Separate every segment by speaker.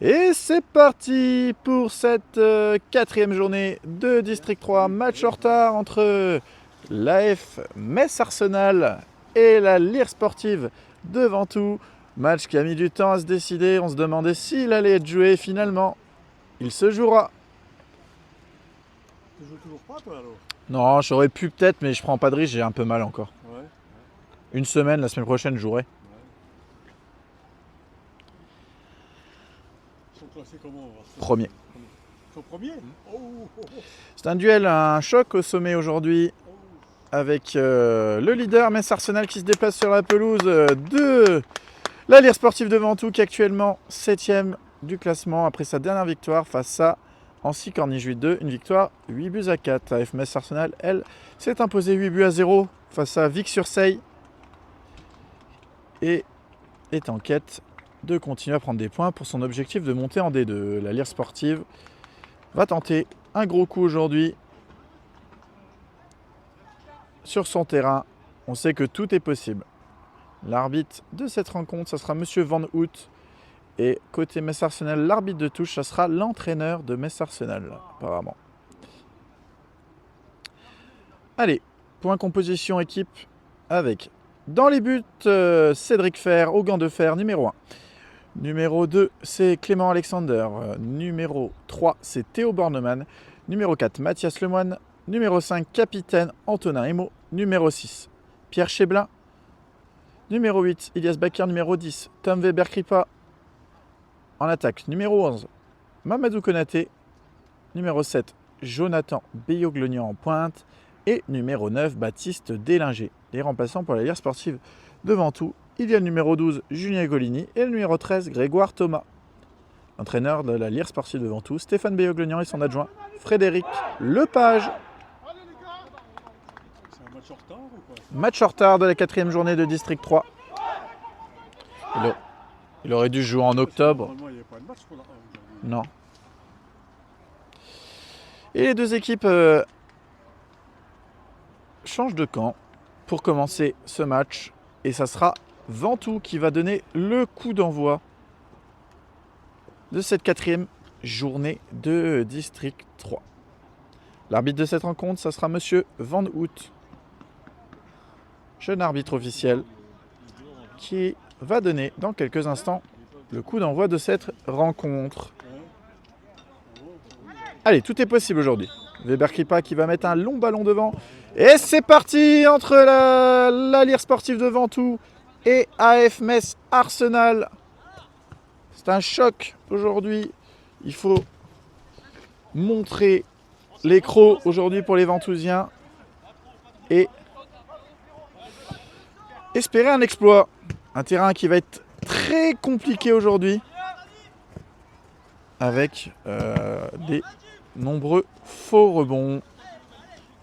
Speaker 1: Et c'est parti pour cette quatrième journée de District 3. Match en retard entre l'AF Metz-Arsenal et la Lire Sportive de Ventoux. Match qui a mis du temps à se décider. On se demandait s'il allait être joué. Finalement, il se jouera.
Speaker 2: Tu joues toujours pas toi alors?
Speaker 1: Non, j'aurais pu peut-être, mais je prends pas de risque. J'ai un peu mal encore.
Speaker 2: Ouais.
Speaker 1: Une semaine, la semaine prochaine, je jouerai.
Speaker 2: Ils sont classés comment?
Speaker 1: Premier.
Speaker 2: Ils sont premiers?
Speaker 1: C'est un duel, un choc au sommet aujourd'hui. Avec le leader Metz-Arsenal qui se déplace sur la pelouse de la Lire Sportive de Ventoux qui est actuellement 7ème du classement après sa dernière victoire face à Ancy Corniche 8-2, une victoire 8 buts à 4. AF Metz-Arsenal, elle, s'est imposée 8 buts à 0 face à Vic-sur-Seille et est en quête de continuer à prendre des points pour son objectif de monter en D2. La Lire Sportive va tenter un gros coup aujourd'hui sur son terrain. On sait que tout est possible. L'arbitre de cette rencontre, ça sera Monsieur Van Hout. Et côté Metz-Arsenal, l'arbitre de touche, ça sera l'entraîneur de Metz-Arsenal, apparemment. Allez, point composition équipe avec, dans les buts, Cédric Fer, au gant de fer, numéro 1. Numéro 2, c'est Clément Alexander. Numéro 3, c'est Théo Bornemann. Numéro 4, Mathias Lemoine. Numéro 5, capitaine Antonin Emo. Numéro 6, Pierre Cheblin. Numéro 8, Ilias Bakir. Numéro 10, Tom Weber-Kripa. En attaque, numéro 11, Mamadou Konaté. Numéro 7, Jonathan Beyoglonian en pointe. Et numéro 9, Baptiste Délinger. Les remplaçants pour la Lire Sportive de Ventoux. Il y a le numéro 12, Julien Golini. Et le numéro 13, Grégoire Thomas. L'entraîneur de la Lire Sportive de Ventoux, Stéphane Beyoglonian et son adjoint, Frédéric Lepage.
Speaker 2: C'est un match en retard ou quoi?
Speaker 1: Match en retard de la 4e journée de District 3. Il aurait dû jouer en octobre.
Speaker 2: Normalement, il n'y a pas de match pour la aujourd'hui.
Speaker 1: Non. Et les deux équipes changent de camp pour commencer ce match. Et ça sera Ventoux qui va donner le coup d'envoi de cette 4e journée de District 3. L'arbitre de cette rencontre, ça sera Monsieur Van Hout, jeune arbitre officiel, qui va donner dans quelques instants le coup d'envoi de cette rencontre. Allez, tout est possible aujourd'hui. Weber-Kripa qui va mettre un long ballon devant. Et c'est parti entre la Lire Sportive de Ventoux et AF Metz-Arsenal. C'est un choc aujourd'hui. Il faut montrer les crocs aujourd'hui pour les Ventousiens et espérer un exploit. Un terrain qui va être très compliqué aujourd'hui avec des nombreux faux rebonds.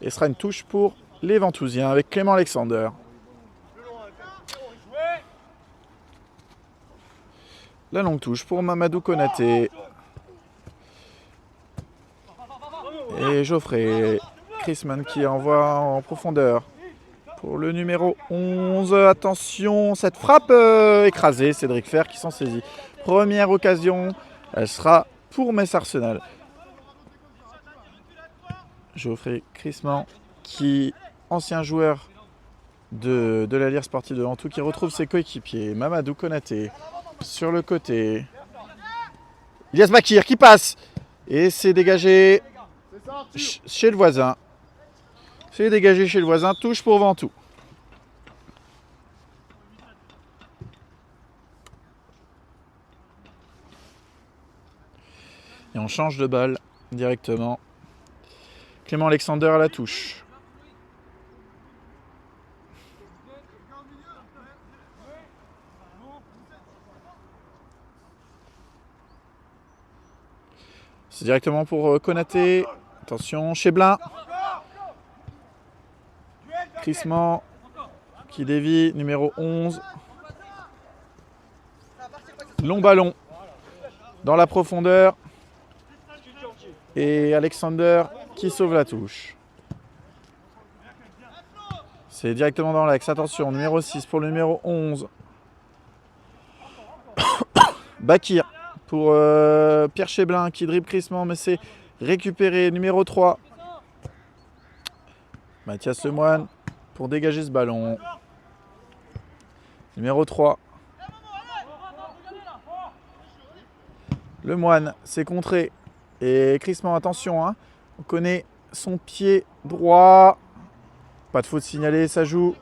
Speaker 1: Et ce sera une touche pour les Ventousiens avec Clément Alexander. La longue touche pour Mamadou Konaté. Et Geoffrey Chrisman qui envoie en profondeur pour le numéro 11. Attention, cette frappe écrasée. Cédric Fer qui s'en saisit. Première occasion, elle sera pour Metz-Arsenal. Geoffrey Chrisman, qui ancien joueur de la Lire Sportive de Ventoux, qui retrouve ses coéquipiers. Mamadou Konaté sur le côté. Ilias Bakir qui passe. Et c'est dégagé chez le voisin. C'est dégagé chez le voisin. Touche pour Ventoux. Et on change de balle directement. Clément Alexander à la touche. C'est directement pour Konaté. Attention, Cheblin. Crissement qui dévie, numéro 11. Long ballon dans la profondeur. Et Alexander qui sauve la touche. C'est directement dans l'axe. Attention, numéro 6 pour le numéro 11. Bakir pour Pierre Cheblin qui dribble crissement, mais c'est récupéré. Numéro 3. Mathias Lemoine pour dégager ce ballon. Numéro 3. Lemoine, c'est contré. Et crissement, attention, hein. On connaît son pied droit. Pas de faute signalée, ça joue.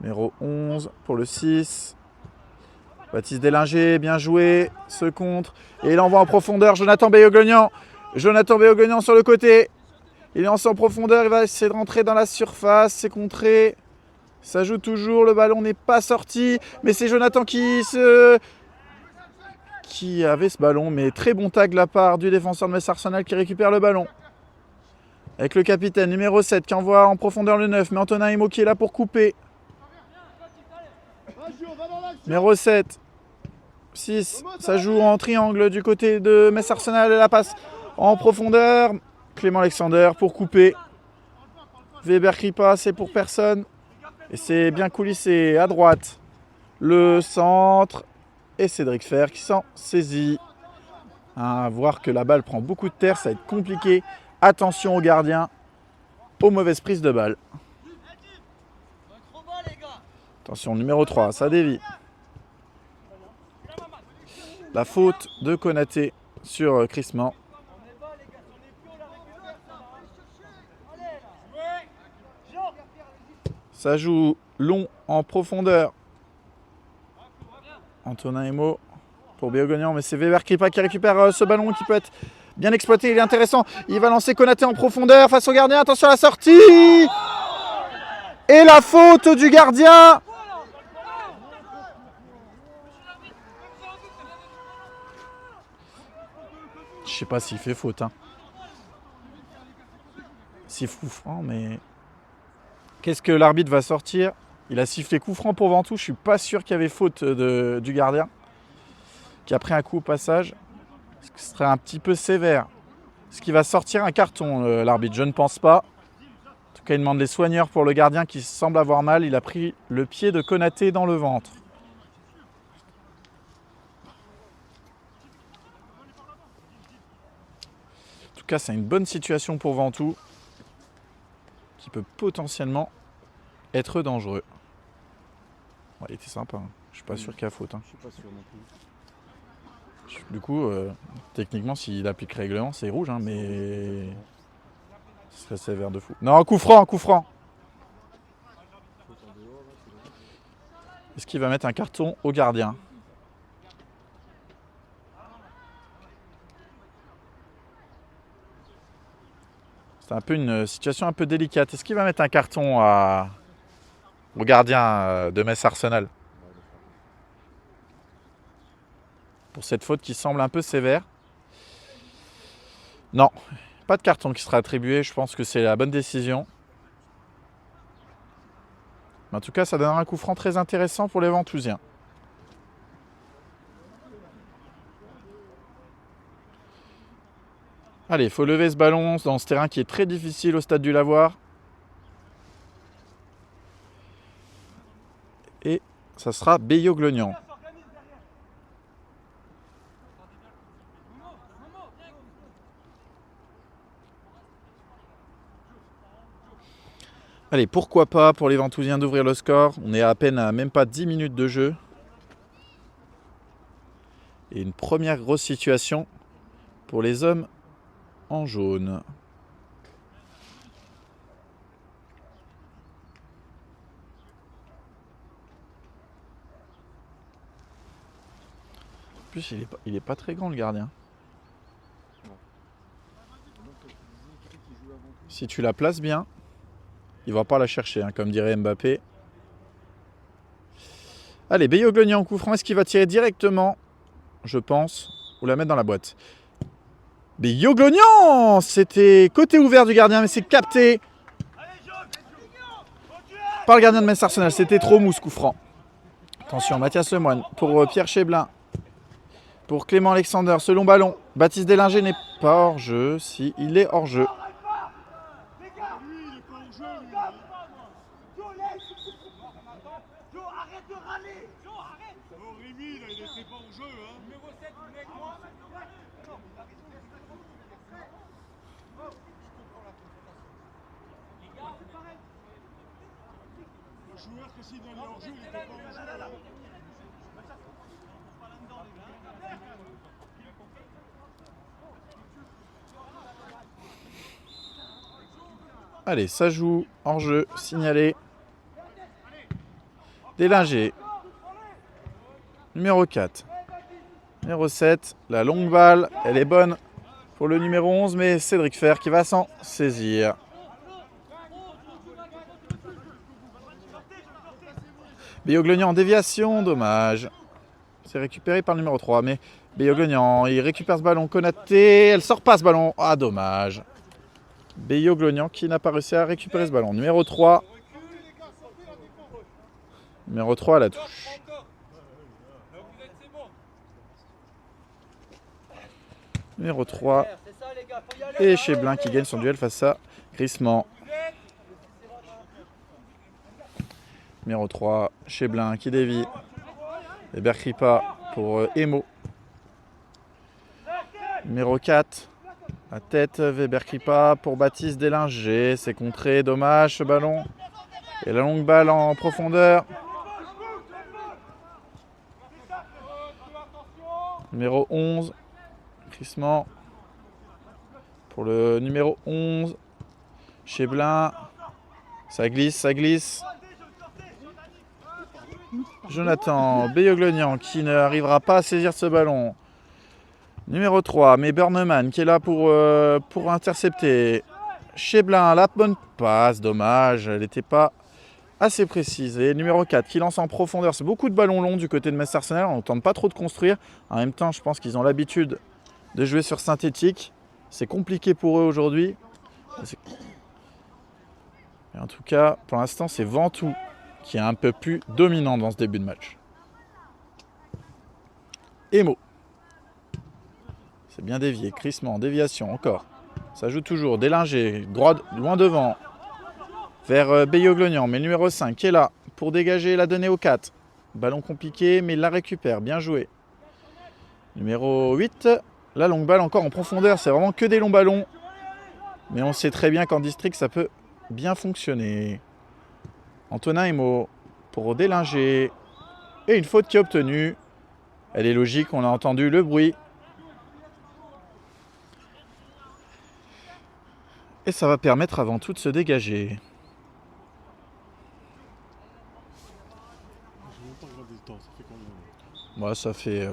Speaker 1: Numéro 11 pour le 6. Baptiste Délinger, bien joué. Ce contre. Et il envoie en profondeur Jonathan Béoglognan. Jonathan Béoglognan sur le côté. Il est en profondeur. Il va essayer de rentrer dans la surface. C'est contré. Ça joue toujours. Le ballon n'est pas sorti. Mais c'est Jonathan qui avait ce ballon. Mais très bon tag de la part du défenseur de Metz Arsenal qui récupère le ballon. Avec le capitaine numéro 7 qui envoie en profondeur le 9. Mais Antonin Imo qui est là pour couper. Numéro 7. 6. Ça joue en triangle du côté de Metz Arsenal. La passe en profondeur. Clément Alexander pour couper. Weber Kripa, c'est pour personne. Et c'est bien coulissé à droite. Le centre. Et Cédric Fer qui s'en saisit. À voir que la balle prend beaucoup de terre, ça va être compliqué. Attention aux gardiens. Aux mauvaises prises de balle. Attention, numéro 3, ça dévie. La faute de Konaté sur crissement. Ça joue long en profondeur. Antonin Emo pour Béoglognan, mais c'est Weber Kripa qui récupère ce ballon qui peut être bien exploité. Il est intéressant. Il va lancer Konaté en profondeur face au gardien. Attention à la sortie. Et la faute du gardien. Je sais pas s'il fait faute. Hein. C'est coup franc, mais... Qu'est-ce que l'arbitre va sortir? Il a sifflé coup franc pour Ventoux. Je suis pas sûr qu'il y avait faute du gardien. Qui a pris un coup au passage. Ce serait un petit peu sévère. Est-ce qu'il va sortir un carton, l'arbitre? Je ne pense pas. En tout cas, il demande les soigneurs pour le gardien qui semble avoir mal. Il a pris le pied de Konaté dans le ventre. En tout cas, c'est une bonne situation pour Ventoux, qui peut potentiellement être dangereux. Ouais, il était sympa. Hein. Je suis pas sûr qu'il y a faute. Hein.
Speaker 2: Je suis pas sûr non plus.
Speaker 1: Du coup, techniquement, s'il applique le règlement, c'est rouge, hein, mais ce serait sévère de fou. Non, coup franc, coup franc. Est-ce qu'il va mettre un carton au gardien? C'est un peu une situation un peu délicate. Est-ce qu'il va mettre un carton au gardien de Metz Arsenal pour cette faute qui semble un peu sévère? Non, pas de carton qui sera attribué. Je pense que c'est la bonne décision. Mais en tout cas, ça donnera un coup franc très intéressant pour les Ventousiens. Allez, il faut lever ce ballon dans ce terrain qui est très difficile au stade du Lavoir. Et ça sera Béoglognan. Allez, pourquoi pas pour les Ventousiens d'ouvrir le score. On est à peine à même pas 10 minutes de jeu. Et une première grosse situation pour les hommes en jaune. En plus, il est pas très grand le gardien. Si tu la places bien, il va pas la chercher, hein, comme dirait Mbappé. Allez, Béoglognan en coup franc. Est-ce qu'il va tirer directement, je pense, ou la mettre dans la boîte? Béoglognan, c'était côté ouvert du gardien, mais c'est capté par le gardien de Metz Arsenal. C'était trop mou ce coup franc. Attention, Mathias Lemoine pour Pierre Cheblin. Pour Clément Alexander, ce long ballon. Baptiste Délinger n'est pas hors jeu. Si, il est hors jeu.
Speaker 3: Rémi, là, il était pas en jeu, hein. Numéro 7, vous venez avec moi. Le joueur que s'il allait hors jeu, il était pas en jeu.
Speaker 1: Allez, ça joue, hors-jeu, signalé. Délinger. Numéro 4. Numéro 7, la longue balle, elle est bonne pour le numéro 11, mais Cédric Fer qui va s'en saisir. Bioglognan en déviation, dommage. C'est récupéré par le numéro 3, mais Bioglognan, il récupère ce ballon. Konaté, elle sort pas ce ballon. Ah, dommage. Bioglognan qui n'a pas réussi à récupérer ce ballon. Numéro 3. Numéro 3 à la touche. Numéro 3. Et Cheblin qui gagne son duel face à Crissement. Numéro 3, Cheblin qui dévie. Et Berkripa pour Emo. Numéro 4, la tête, Weber-Kripa pour Baptiste Délinger. C'est contré, dommage ce ballon. Et la longue balle en profondeur. Numéro 11, Crissement pour le numéro 11. Cheblin, ça glisse, ça glisse. Jonathan Bioglognan qui n'arrivera pas à saisir ce ballon. Numéro 3, mais Burneman qui est là pour intercepter. Cheblin, la bonne passe, dommage, elle n'était pas assez précise. Et numéro 4 qui lance en profondeur. C'est beaucoup de ballons longs du côté de Metz Arsenal, on ne tente pas trop de construire. En même temps, je pense qu'ils ont l'habitude de jouer sur synthétique. C'est compliqué pour eux aujourd'hui. En tout cas, pour l'instant, c'est Ventoux qui est un peu plus dominant dans ce début de match. Emo. C'est bien dévié. Crissement, déviation encore. Ça joue toujours. Délinger, droit, loin devant. Vers Bioglognan. Mais le numéro 5 qui est là pour dégager et la donner au 4. Ballon compliqué, mais il la récupère. Bien joué. Numéro 8. La longue balle encore en profondeur. C'est vraiment que des longs ballons. Mais on sait très bien qu'en district, ça peut bien fonctionner. Antonin Emo pour Délinger. Et une faute qui est obtenue. Elle est logique, on a entendu le bruit. Et ça va permettre avant tout de se dégager.
Speaker 3: J'ai même pas regardé le temps, ça fait combien?
Speaker 1: Moi, ça fait,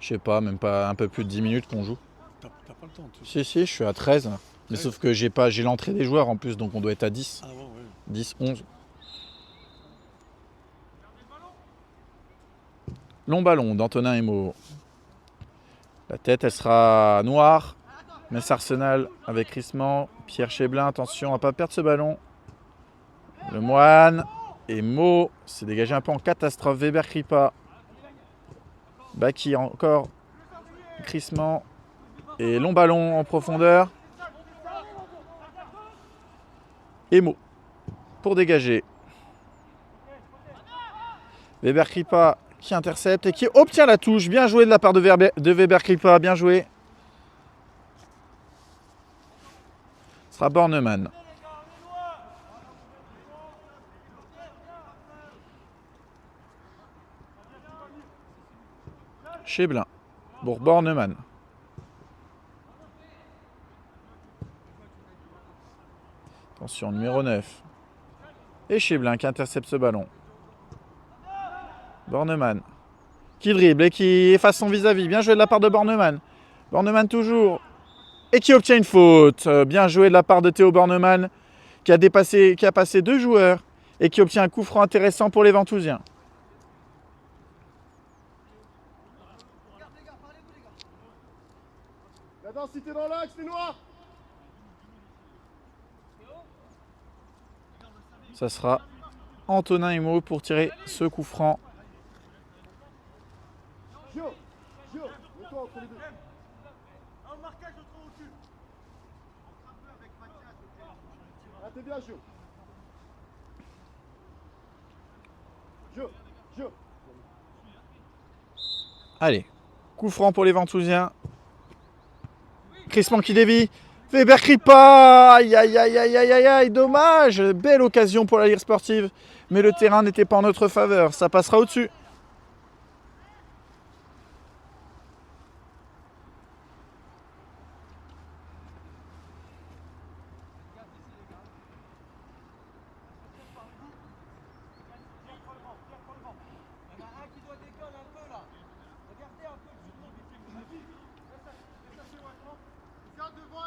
Speaker 1: je sais pas, même pas un peu plus de 10 minutes qu'on joue.
Speaker 3: T'as pas le temps, tu
Speaker 1: Si,
Speaker 3: sais.
Speaker 1: si, je suis à 13. Mais sauf que j'ai l'entrée des joueurs en plus, donc on doit être à 10.
Speaker 3: Ah ouais, ouais.
Speaker 1: 10, 11. Long ballon d'Antonin Emo. La tête, elle sera noire. Metz Arsenal avec Crissement. Pierre Cheblin, attention à ne pas perdre ce ballon. Le Moine. Emo s'est dégagé un peu en catastrophe. Weber-Kripa. Baki encore. Crissement. Et long ballon en profondeur. Emo pour dégager. Weber-Kripa qui intercepte et qui obtient la touche. Bien joué de la part de Weber-Kripa. Bien joué. Ce sera Borneman. Cheblin pour Borneman. Attention, numéro 9. Et Cheblin qui intercepte ce ballon. Borneman qui dribble et qui efface son vis-à-vis. Bien joué de la part de Borneman. Borneman toujours. Et qui obtient une faute. Bien joué de la part de Théo Borneman qui a passé 2 joueurs et qui obtient un coup franc intéressant pour les Ventousiens.
Speaker 3: La densité dans l'axe, les noirs.
Speaker 1: Ça sera Antonin Emo pour tirer ce coup franc.
Speaker 3: Gio, mets-toi entre les deux. Un marquage de trop au-dessus. Ah, t'es bien, Gio. Gio.
Speaker 1: Allez, coup franc pour les Ventousiens. Crissement qui dévie. Weber Kripa. Aïe, aïe, aïe, aïe, aïe, aïe, aïe, dommage. Belle occasion pour la Lire Sportive. Mais le terrain n'était pas en notre faveur. Ça passera au-dessus.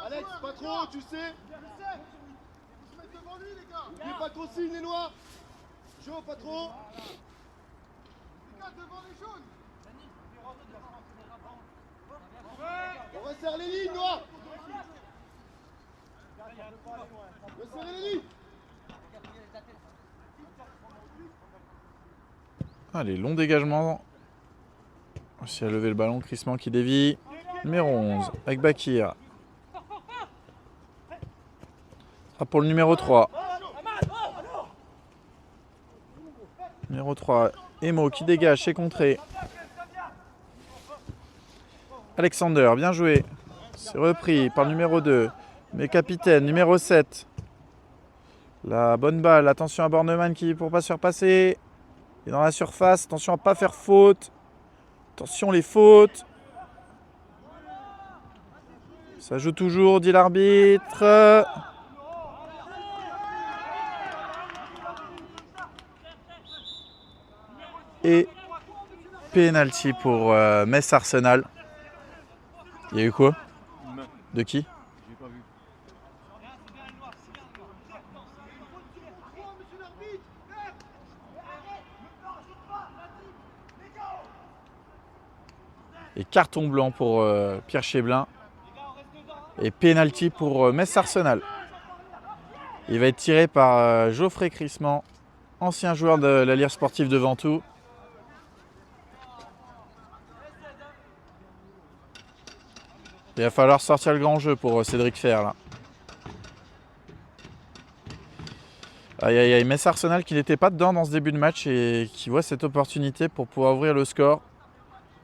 Speaker 3: Alex, pas trop, tu sais. Faut se mettre devant lui, les gars. N'oubliez pas de consigne, les noirs. Jo, pas trop. Les gars, devant les jaunes. On resserre les lignes, noirs. Resserrez les lignes.
Speaker 1: Allez, long dégagement. Aussi à lever le ballon. Crissement qui dévie. Numéro 11 avec Bakir. Pour le numéro 3. Numéro 3, Emo qui dégage, c'est contré. Alexander, bien joué. C'est repris par le numéro 2. Mais capitaine, numéro 7. La bonne balle, attention à Bornemann qui pour pas se faire passer. Il est dans la surface, attention à pas faire faute. Attention les fautes. Ça joue toujours, dit l'arbitre. Et penalty pour Metz Arsenal. Il y a eu quoi? De qui?
Speaker 2: J'ai pas vu.
Speaker 1: Et carton blanc pour Pierre Cheblin. Et penalty pour Metz Arsenal. Il va être tiré par Geoffrey Crissement, ancien joueur de la Lire Sportive de Ventoux. Il va falloir sortir le grand jeu pour Cédric Fer là. Aïe aïe aïe, Metz Arsenal qui n'était pas dedans dans ce début de match et qui voit cette opportunité pour pouvoir ouvrir le score.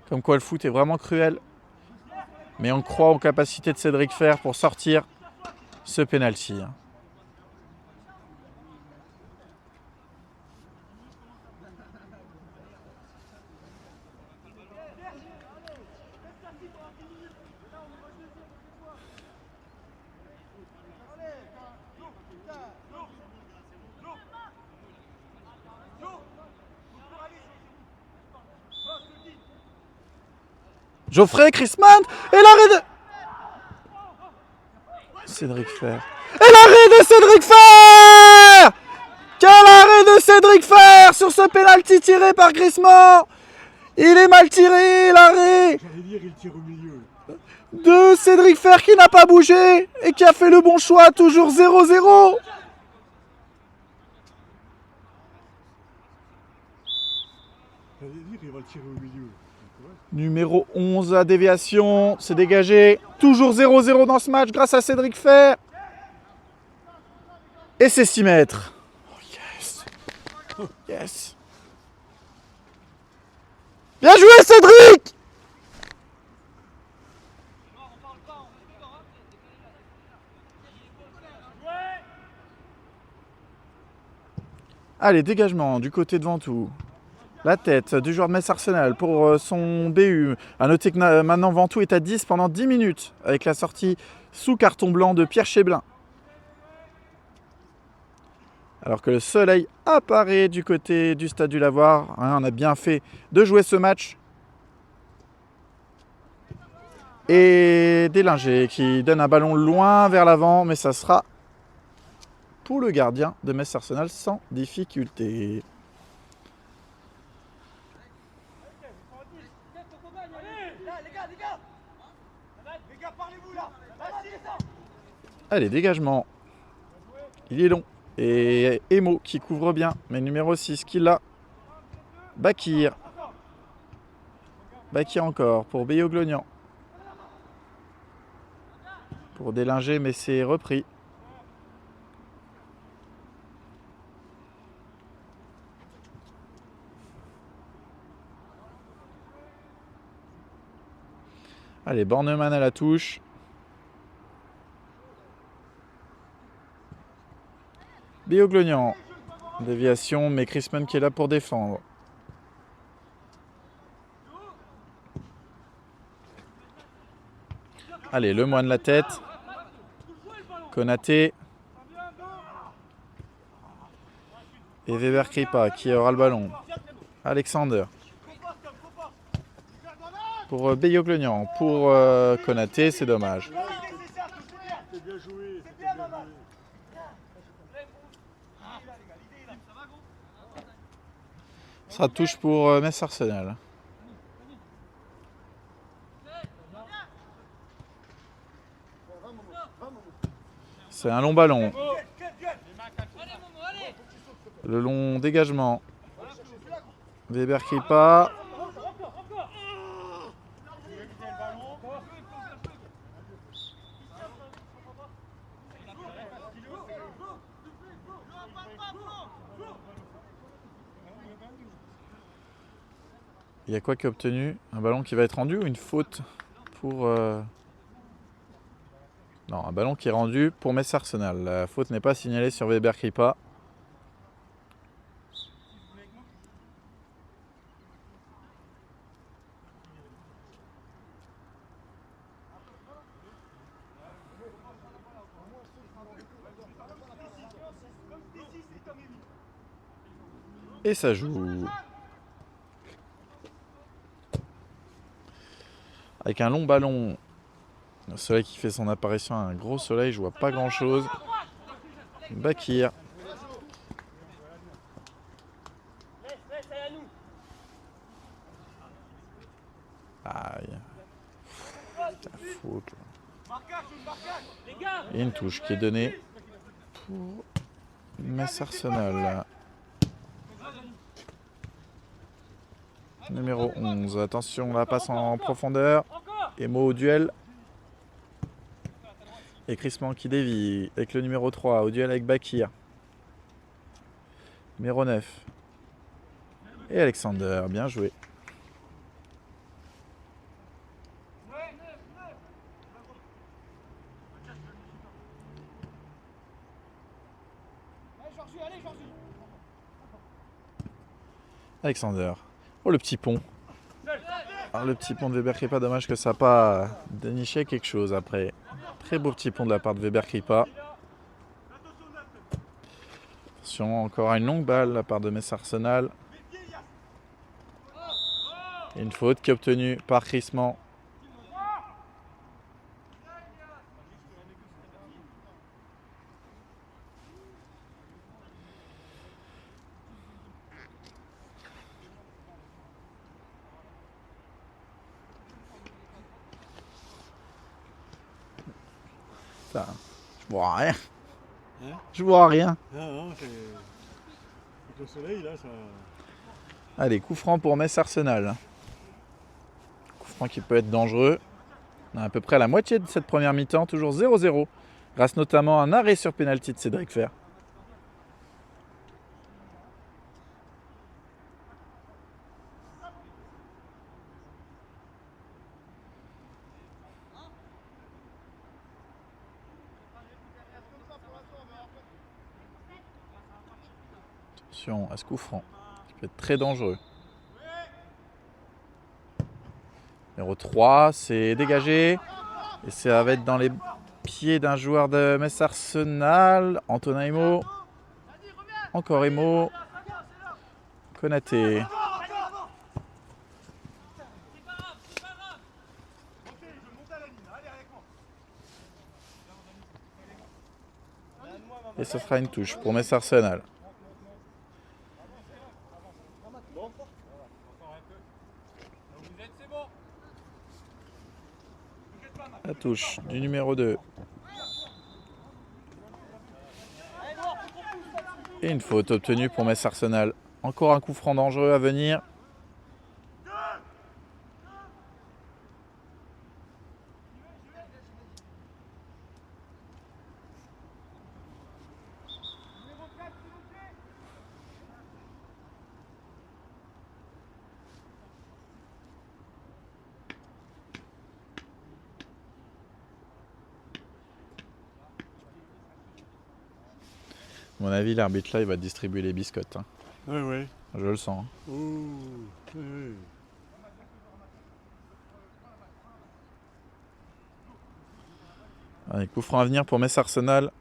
Speaker 1: Comme quoi le foot est vraiment cruel. Mais on croit aux capacités de Cédric Fer pour sortir ce penalty. Geoffrey Crissement et l'arrêt de Cédric Fer. Et l'arrêt de Cédric Fer. Quel arrêt de Cédric Fer sur ce pénalty tiré par Crissement. Il est mal tiré, l'arrêt
Speaker 2: J'allais dire, il tire au milieu.
Speaker 1: de Cédric Fer qui n'a pas bougé et qui a fait le bon choix, toujours 0-0.
Speaker 2: J'allais dire, il va le tirer au milieu.
Speaker 1: Numéro 11, la déviation, c'est dégagé. Toujours 0-0 dans ce match grâce à Cédric Fer. Et c'est 6 mètres. Oh yes. Yes. Bien joué Cédric. Allez, dégagement du côté de Ventoux. La tête du joueur de Metz Arsenal pour son BU. A noter que maintenant Ventoux est à 10 pendant 10 minutes avec la sortie sous carton blanc de Pierre Cheblin. Alors que le soleil apparaît du côté du stade du Lavoir. On a bien fait de jouer ce match. Et Délinger qui donne un ballon loin vers l'avant, mais ça sera pour le gardien de Metz Arsenal sans difficulté. Allez, dégagement. Il est long. Et Emo qui couvre bien. Mais numéro 6 qui l'a. Bakir. Bakir encore pour Beyoglonian. Pour Délinger, mais c'est repris. Allez, Bornemann à la touche. Bioglognan. Déviation, mais Chrisman qui est là pour défendre. Allez, Lemoine la tête. Konaté. Et Weber Kripa qui aura le ballon. Alexander. Pour Bioglognan. Pour Konaté, c'est dommage.
Speaker 2: C'est bien joué. C'est bien joué.
Speaker 1: Ça sera touche pour Metz Arsenal. C'est un long ballon. Le long dégagement. Weber Kripa. Il y a quoi qui est obtenu? Un ballon qui va être rendu ou une faute pour... Non, un ballon qui est rendu pour Metz Arsenal. La faute n'est pas signalée sur Weber Kripa. Et ça joue. Avec un long ballon. Le soleil qui fait son apparition, un gros soleil, je vois pas grand chose. Bakir. Aïe. La faute. Et une touche qui est donnée pour Metz Arsenal. Numéro 11. Attention, la passe en profondeur. Emo au duel. Et Chrisman qui dévie avec le numéro 3 au duel avec Bakir. Numéro 9. Et Alexander, bien joué. Alexander. Oh, le petit pont. Alors, le petit pont de Weber Kripa, dommage que ça n'a pas déniché quelque chose après. Très beau petit pont de la part de Weber Kripa. Attention, encore une longue balle de la part de Metz Arsenal. Et une faute qui est obtenue par Chrisman. Putain, je vois rien.
Speaker 2: Hein?
Speaker 1: Je vois rien.
Speaker 2: Non, c'est... Avec le soleil, là, ça...
Speaker 1: Allez, coup franc pour Metz Arsenal. Coup franc qui peut être dangereux. On est à peu près à la moitié de cette première mi-temps, toujours 0-0. Grâce notamment à un arrêt sur pénalty de Cédric Fer. Attention à ce coup franc, qui peut être très dangereux. Numéro 3, c'est dégagé. Et ça va être dans les pieds d'un joueur de Metz Arsenal. Antonin Emo. Encore Emo. Konaté. Et ce sera une touche pour Metz Arsenal. La touche du numéro 2. Et une faute obtenue pour Metz Arsenal. Encore un coup franc dangereux à venir. À mon avis, l'arbitre là, il va distribuer les biscottes. Hein.
Speaker 2: Ouais, ouais.
Speaker 1: Je le sens. Hein.
Speaker 2: Oh, ouais.
Speaker 1: Allez, coup franc à venir pour Metz Arsenal.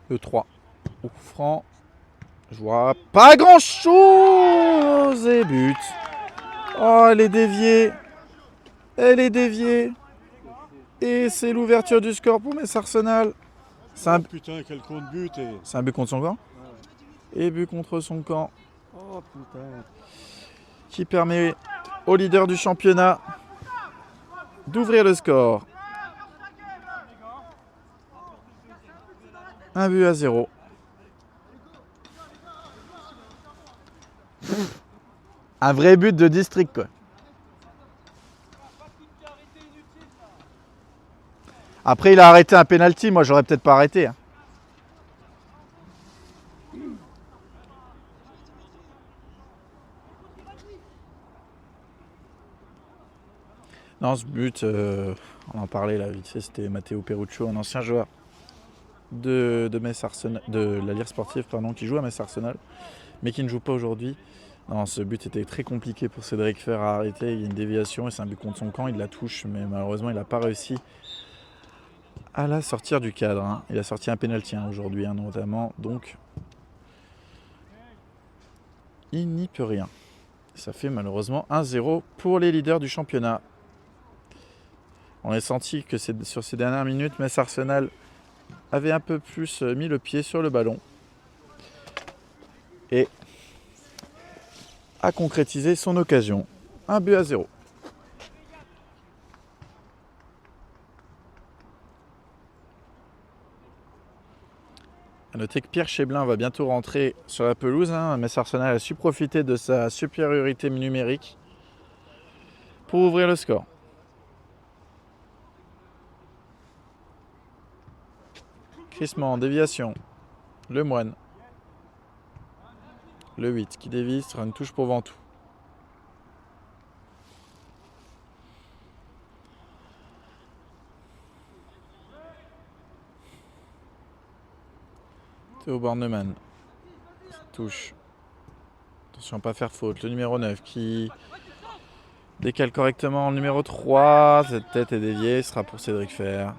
Speaker 1: Le 3. Coup franc. Je vois pas grand chose et but. Oh, elle est déviée. Elle est déviée. Et c'est l'ouverture du score pour Metz Arsenal. C'est un...
Speaker 2: Oh, putain, quel compte but.
Speaker 1: C'est un but contre son camp. Et but contre son camp.
Speaker 2: Oh putain.
Speaker 1: Qui permet au leader du championnat d'ouvrir le score. 1-0. Un vrai but de district quoi. Après il a arrêté un penalty, moi j'aurais peut-être pas arrêté. Hein. Non, ce but, on en parlait là vite fait, c'était Matteo Peruccio, un ancien joueur de Metz Arsenal, de la Lire Sportive, pardon, qui joue à Metz Arsenal, mais qui ne joue pas aujourd'hui. Non, ce but était très compliqué pour Cédric Fer à arrêter. Il y a une déviation et c'est un but contre son camp. Il la touche, mais malheureusement, il n'a pas réussi à la sortir du cadre. Hein. Il a sorti un pénalty aujourd'hui, hein, notamment. Donc, il n'y peut rien. Ça fait malheureusement 1-0 pour les leaders du championnat. On a senti que sur ces dernières minutes, Metz Arsenal avait un peu plus mis le pied sur le ballon. Et a concrétisé son occasion. 1-0. A noter que Pierre Cheblin va bientôt rentrer sur la pelouse. Hein. Metz Arsenal a su profiter de sa supériorité numérique pour ouvrir le score. Crissement, déviation. Le Moine. Le 8 qui dévie sera une touche pour Ventoux. Théo Bornemann. Touche. Attention à ne pas faire faute. Le numéro 9 qui décale correctement le numéro 3. Cette tête est déviée. Ce sera pour Cédric Fer.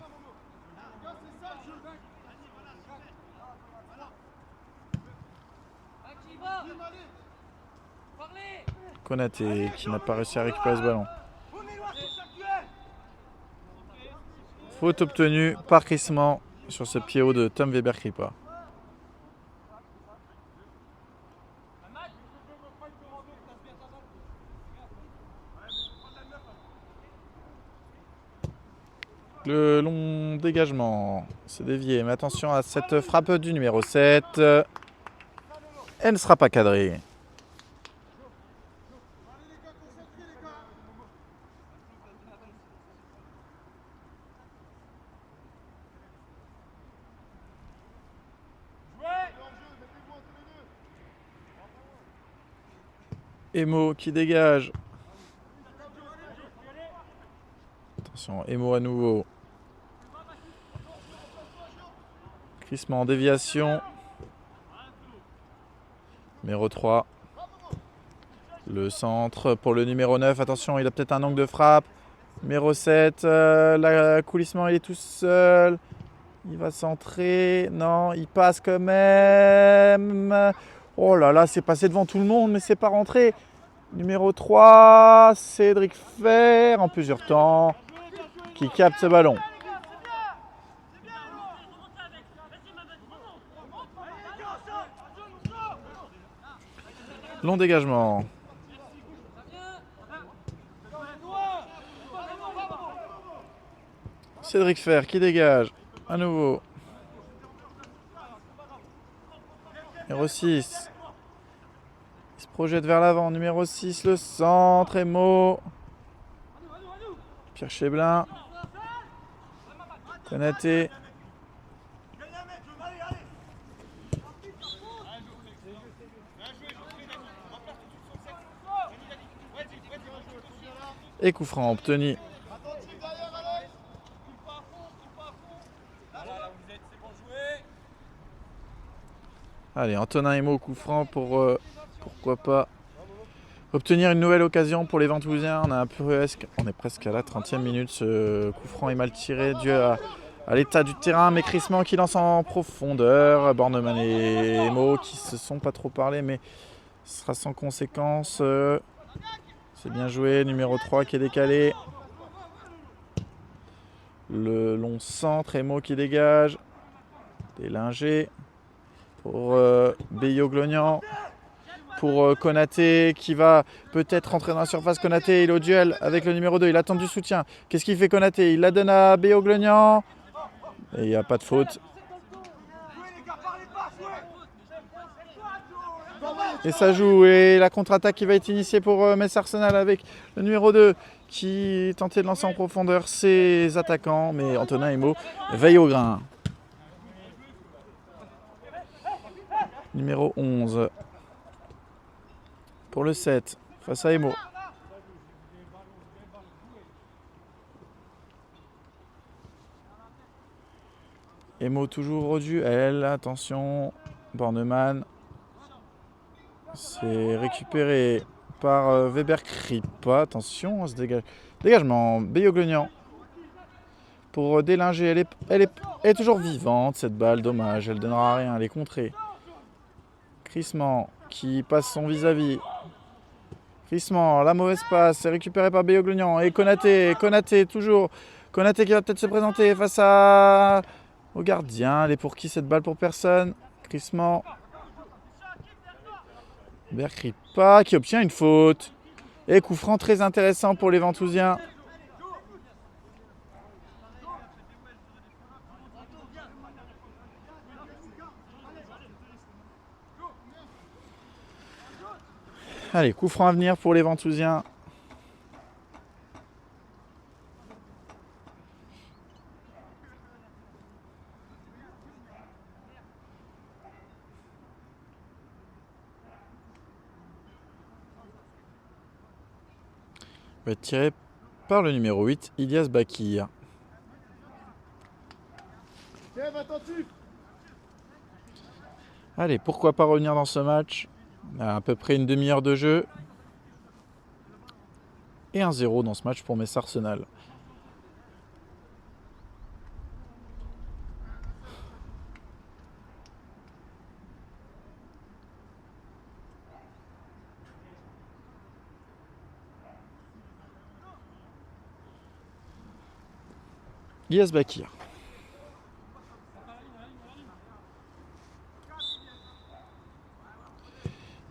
Speaker 1: Konaté qui n'a pas réussi à récupérer ce ballon. Faute obtenue par crissement sur ce pied haut de Tom Weber-Kripa. Le long dégagement, c'est dévié, mais attention à cette frappe du numéro 7. Elle ne sera pas cadrée. Emo qui dégage. Attention, Emo à nouveau. Crissement en déviation. Numéro 3. Le centre pour le numéro 9. Attention, il a peut-être un angle de frappe. Numéro 7. Coulissement, il est tout seul. Il va centrer. Non, il passe quand même. Oh là là, c'est passé devant tout le monde, mais c'est pas rentré. Numéro 3, Cédric Fer, en plusieurs temps, qui capte ce ballon. Long dégagement. Cédric Fer qui dégage. À nouveau. Numéro 6. Il se projette vers l'avant. Numéro 6, le centre. Emo. Pierre Cheblin. Konaté. Et coup franc obtenu.
Speaker 3: Attentif derrière, Alex.
Speaker 1: Allez, Antonin Emo, coup franc pour pourquoi pas obtenir une nouvelle occasion pour les Ventousiens. On est presque à la 30e minute. Ce coup franc est mal tiré dû à l'état du terrain. Mais Crissement qui lance en profondeur. Bornemann et Emo qui se sont pas trop parlé, mais ce sera sans conséquence. C'est bien joué. Numéro 3 qui est décalé. Le long centre. Emo qui dégage. Délingé pour Beyo-Glognan. Pour Konaté qui va peut-être rentrer dans la surface. Konaté, il est au duel avec le numéro 2. Il attend du soutien. Qu'est-ce qu'il fait Konaté? Il la donne à Beyo-Glognan. Et il n'y a pas de faute. Et ça joue. Et la contre-attaque qui va être initiée pour Metz Arsenal avec le numéro 2 qui tentait de lancer en profondeur ses attaquants. Mais Antonin Emo veille au grain. Numéro 11. Pour le 7, face à Emo. Emo toujours au duel, attention, Bornemann. C'est récupéré par Weber Kripa, attention, on se dégage. Dégagement, Beyo-Glognan. Pour délinger, elle est toujours vivante cette balle, dommage, elle donnera rien, elle est contrée. Crissement qui passe son vis-à-vis. Crissement, la mauvaise passe, c'est récupéré par Beyo-Glognan. Et Konaté toujours. Konaté qui va peut-être se présenter face au gardien. Elle est pour qui cette balle? Pour personne. Crissement. Berkripa qui obtient une faute. Et coup franc très intéressant pour les Ventousiens. Allez, coup franc à venir pour les Ventousiens. Va être tiré par le numéro 8, Ilyas Bakir. Allez, pourquoi pas revenir dans ce match? À peu près une demi-heure de jeu. Et 1-0 dans ce match pour Metz Arsenal. Ilyas Bakir.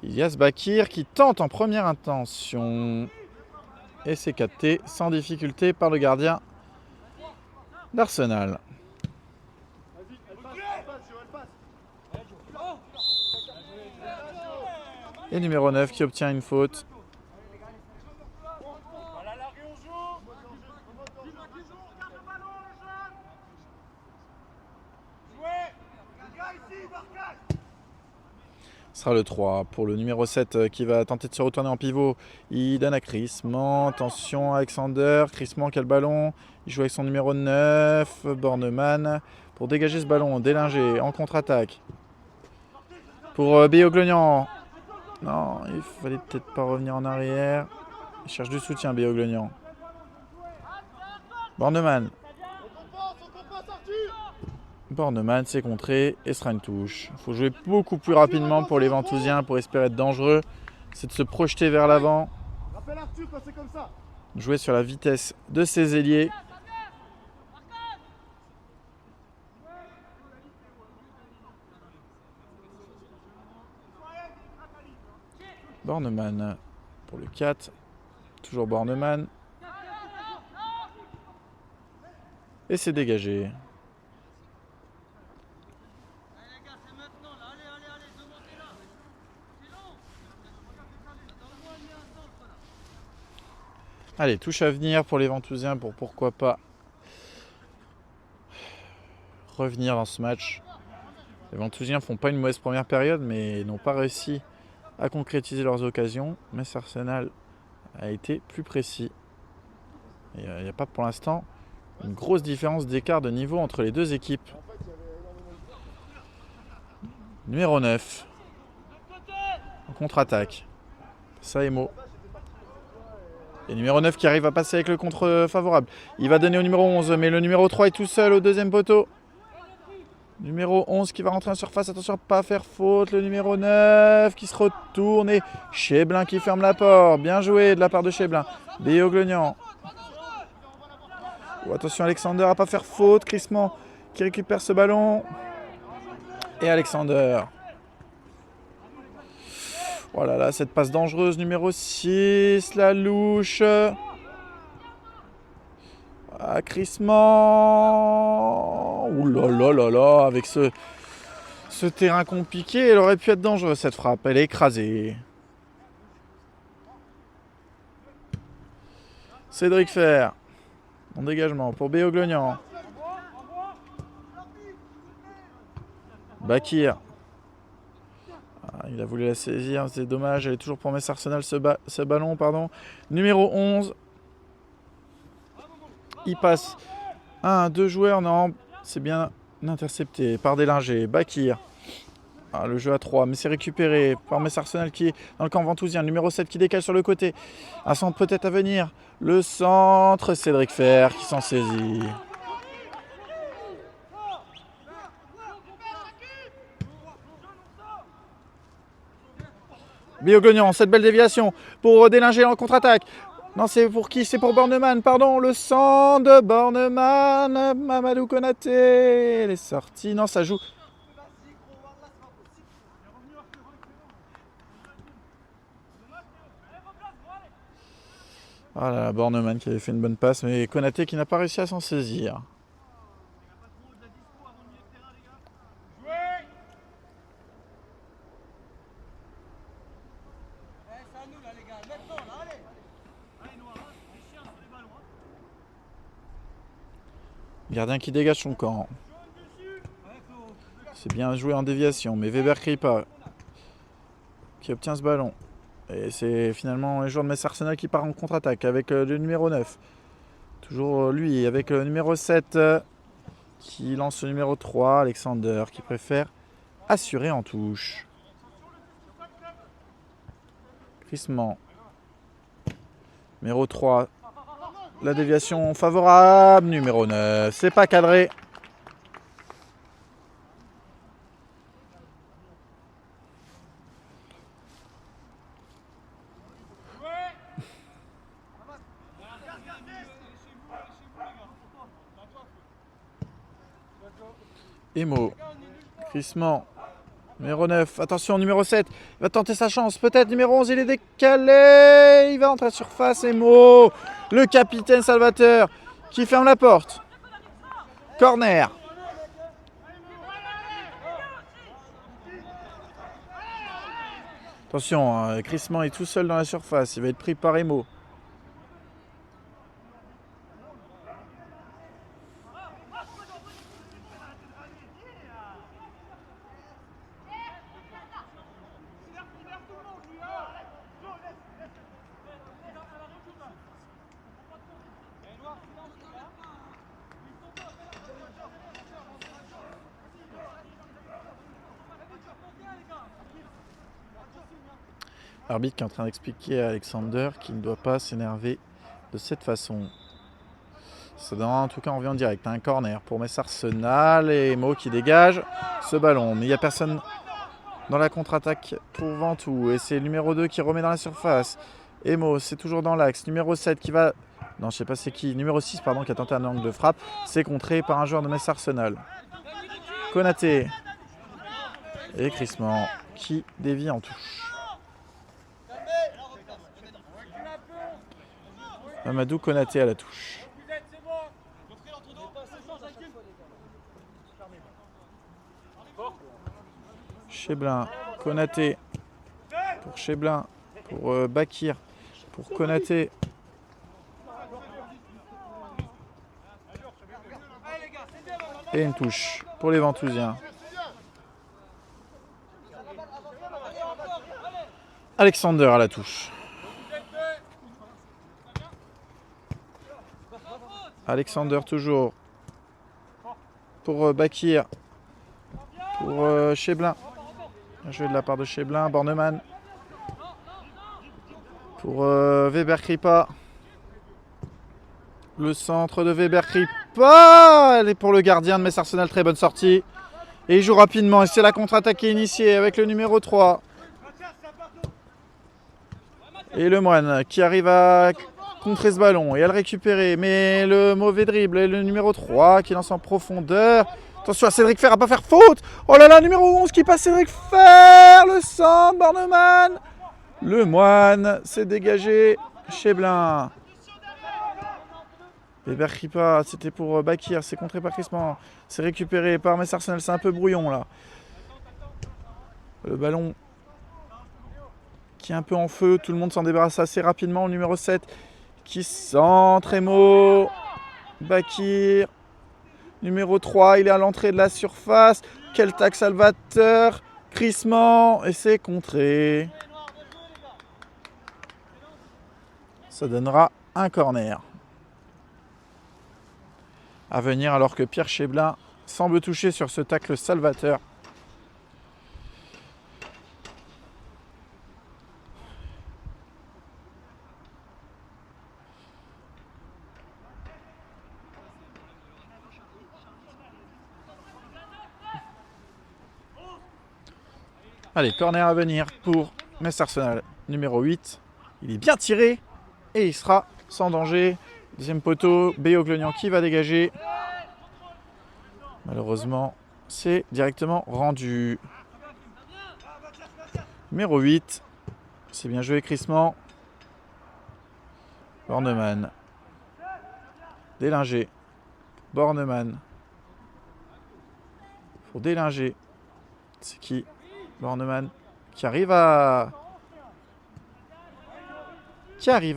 Speaker 1: Ilyas Bakir qui tente en première intention. Et c'est capté sans difficulté par le gardien d'Arsenal. Et numéro 9 qui obtient une faute. Ce sera le 3 pour le numéro 7 qui va tenter de se retourner en pivot. Il donne à Crissement. Attention Alexander. Crissement qui a le ballon. Il joue avec son numéro 9. Bornemann pour dégager ce ballon. Délinger en contre-attaque. Pour Beyo-Glognan. Non, il fallait peut-être pas revenir en arrière. Il cherche du soutien Beyo-Glognan. Bornemann. Bornemann s'est contré et sera une touche. Il faut jouer beaucoup plus rapidement pour les Ventousiens pour espérer être dangereux. C'est de se projeter vers l'avant. Jouer sur la vitesse de ses ailiers. Bornemann pour le 4. Toujours Bornemann. Et c'est dégagé. Allez, touche à venir pour les Ventousiens pour pourquoi pas revenir dans ce match. Les Ventousiens font pas une mauvaise première période mais n'ont pas réussi à concrétiser leurs occasions. Metz Arsenal a été plus précis. Il n'y a pas pour l'instant une grosse différence d'écart de niveau entre les deux équipes. Numéro 9. En contre-attaque. Saemo. Et numéro 9 qui arrive à passer avec le contre favorable. Il va donner au numéro 11, mais le numéro 3 est tout seul au deuxième poteau. Numéro 11 qui va rentrer en surface. Attention à ne pas faire faute. Le numéro 9 qui se retourne. Et Cheblin qui ferme la porte. Bien joué de la part de Cheblin. Béoglognan. Oh, attention Alexander à ne pas faire faute. Crissement qui récupère ce ballon. Et Alexander. Oh là là, cette passe dangereuse. Numéro 6. La louche. Ah, crissement. Ouh là là là là. Avec ce terrain compliqué, elle aurait pu être dangereuse cette frappe. Elle est écrasée. Cédric Fer. En dégagement pour Béoglognan. Bakir. Ah, il a voulu la saisir, c'est dommage. Elle est toujours pour Metz Arsenal ce ballon. Pardon. Numéro 11. Il passe 1, 2 joueurs. Non, c'est bien intercepté par Délinger. Bakir. Ah, le jeu à 3, mais c'est récupéré par Metz Arsenal qui est dans le camp ventousien. Numéro 7 qui décale sur le côté. Un centre peut-être à venir. Le centre, Cédric Fer qui s'en saisit. Béoglognan, cette belle déviation pour Délinger en contre-attaque. Non, c'est pour qui? C'est pour Bornemann, pardon. Le centre de Bornemann. Mamadou Konaté. Elle est sortie. Non, ça joue. Ah là, Bornemann qui avait fait une bonne passe, mais Konaté qui n'a pas réussi à s'en saisir. Gardien qui dégage son camp. C'est bien joué en déviation, mais Weber Kripa qui obtient ce ballon. Et c'est finalement les joueurs de Metz Arsenal qui part en contre-attaque avec le numéro 9. Toujours lui avec le numéro 7 qui lance le numéro 3, Alexander, qui préfère assurer en touche. Crissement. Numéro 3. La déviation favorable. Numéro 9. C'est pas cadré. Emo. Crissement. Numéro 9. Attention, numéro 7. Il va tenter sa chance. Peut-être numéro 11. Il est décalé. Il va entrer à surface. Emo. Le capitaine Salvateur qui ferme la porte. Corner. Attention, Crissement est tout seul dans la surface. Il va être pris par Emo. L'arbitre qui est en train d'expliquer à Alexander qu'il ne doit pas s'énerver de cette façon. Ça donne en tout cas envie en direct. Un corner pour Metz Arsenal et Emo qui dégage ce ballon. Mais il n'y a personne dans la contre-attaque pour Ventoux. Et c'est le numéro 2 qui remet dans la surface. Emo, c'est toujours dans l'axe. Numéro 7 qui va... Non, je sais pas c'est qui. Numéro 6, pardon, qui a tenté un angle de frappe. C'est contré par un joueur de Metz Arsenal. Konaté. Et Crissement qui dévie en touche. Mamadou Konaté à la touche. Cheblin, Konaté pour Cheblin, pour Bakir, pour Konaté. Et une touche pour les Ventousiens. Alexander à la touche. Alexander toujours. Pour Bakir. Pour Cheblin. Un jeu de la part de Cheblin. Bornemann. Pour Weber-Kripa. Le centre de Weber-Kripa. Elle est pour le gardien de Metz Arsenal. Très bonne sortie. Et il joue rapidement. Et c'est la contre-attaque qui est initiée avec le numéro 3. Et Lemoine qui arrive à contrer ce ballon et à le récupérer. Mais le mauvais dribble et le numéro 3 qui lance en profondeur. Attention à Cédric Fer à pas faire faute. Oh là là, numéro 11 qui passe Cédric Fer. Le centre, Bornemann. Lemoine s'est dégagé. Cheblin. Weber-Kripa, c'était pour Bakir. C'est contré par Crisman. C'est récupéré par Metz Arsenal. C'est un peu brouillon là. Le ballon qui est un peu en feu. Tout le monde s'en débarrasse assez rapidement. Le numéro 7 qui centre. Emo. Bakir. Numéro 3, il est à l'entrée de la surface. Quel tac salvateur. Crissement. Et c'est contré. Ça donnera un corner à venir alors que Pierre Cheblin semble toucher sur ce tacle salvateur. Allez, corner à venir pour Metz Arsenal. Numéro 8. Il est bien tiré et il sera sans danger. Deuxième poteau, Béo-Glognan qui va dégager. Malheureusement, c'est directement rendu. Numéro 8. C'est bien joué, Crissman. Bornemann. Délinger. Bornemann. Pour Délinger. C'est qui? Bornemann qui arrive à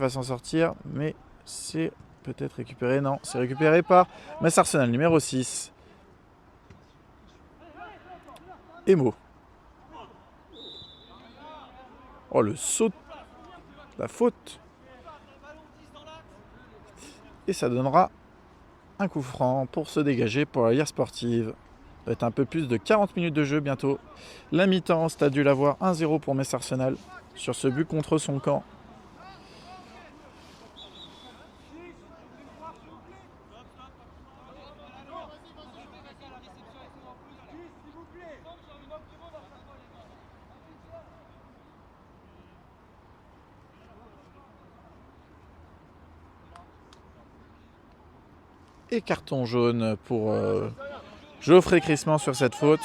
Speaker 1: s'en sortir, mais c'est peut-être récupéré. Non, c'est récupéré par Metz Arsenal, numéro 6. Emo. Oh, le saut. La faute. Et ça donnera un coup franc pour se dégager pour la Lierre Sportive. Ça va être un peu plus de 40 minutes de jeu bientôt. La mi-temps, tu as dû l'avoir 1-0 pour Metz Arsenal sur ce but contre son camp. Et carton jaune pour Geoffrey Crissman sur cette faute.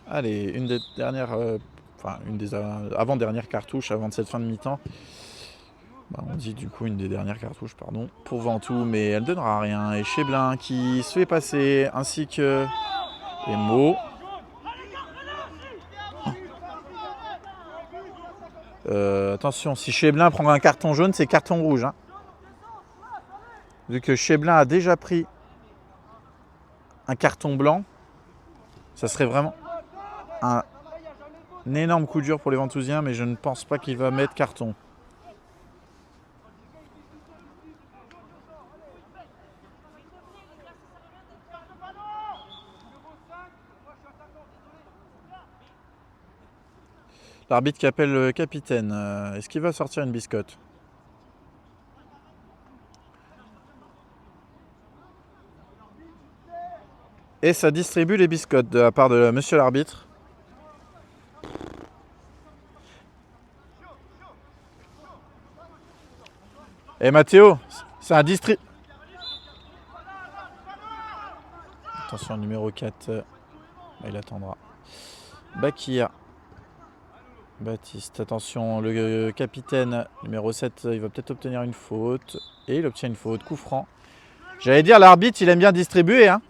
Speaker 1: Allez, une des dernières, avant-dernières cartouches avant de cette fin de mi-temps. On dit du coup une des dernières cartouches, pardon, pour Ventoux, mais elle ne donnera rien. Et Cheblin qui se fait passer, ainsi que Emo. Attention, si Cheblin prend un carton jaune, c'est carton rouge. Hein. Vu que Cheblin a déjà pris un carton blanc, ça serait vraiment un énorme coup dur pour les Ventousiens, mais je ne pense pas qu'il va mettre carton. L'arbitre qui appelle le capitaine, est-ce qu'il va sortir une biscotte? Et ça distribue les biscottes de la part de monsieur l'arbitre. Et Mathéo, c'est un district. Attention, numéro 4, il attendra. Bakir. Baptiste, attention, le capitaine numéro 7, il va peut-être obtenir une faute. Et il obtient une faute, coup franc. J'allais dire, l'arbitre, il aime bien distribuer. Hein.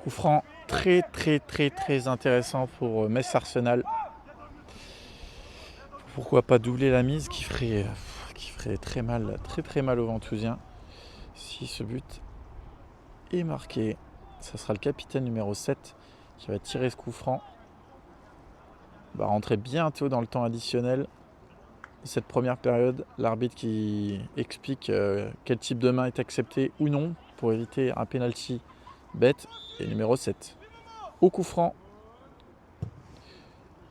Speaker 1: Coup franc très intéressant pour Metz Arsenal. Pourquoi pas doubler la mise qui ferait très mal aux Ventousiens. Si ce but est marqué, ça sera le capitaine numéro 7 qui va tirer ce coup franc. Va rentrer bientôt dans le temps additionnel. Cette première période, l'arbitre qui explique quel type de main est accepté ou non pour éviter un penalty bête. Et numéro 7 au coup franc.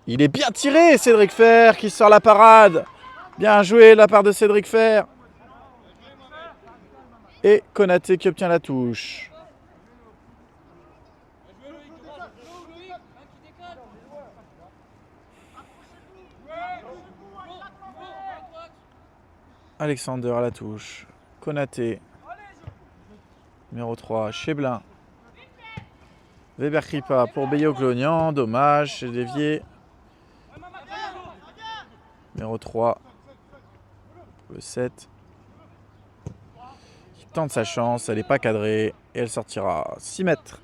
Speaker 1: Il est bien tiré, Cédric Fer qui sort la parade. Bien joué de la part de Cédric Fer. Et Konaté qui obtient la touche. Alexander à la touche. Konaté. Numéro 3, Cheblin. Weber Kripa pour Beyo-Glognan. Dommage, c'est dévié. Numéro 3. Le 7. Qui tente sa chance. Elle n'est pas cadrée. Et elle sortira 6 mètres.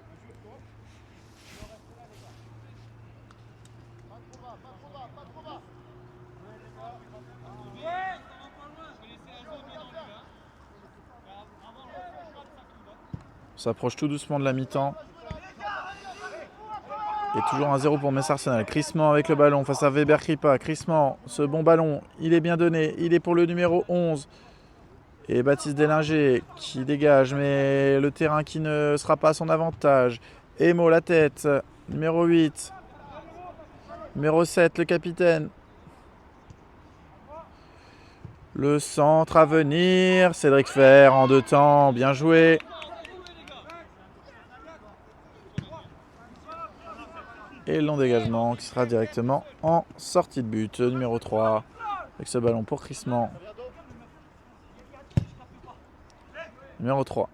Speaker 1: On s'approche tout doucement de la mi-temps. Et toujours un 0 pour Metz Arsenal. Crissement avec le ballon face à Weber Kripa. Crissement, ce bon ballon, il est bien donné. Il est pour le numéro 11. Et Baptiste Délinger qui dégage, mais le terrain qui ne sera pas à son avantage. Emo la tête. Numéro 8. Numéro 7, le capitaine. Le centre à venir. Cédric Fer en 2 temps. Bien joué. Et le long dégagement qui sera directement en sortie de but. Numéro 3 avec ce ballon pour Crissement. Numéro 3.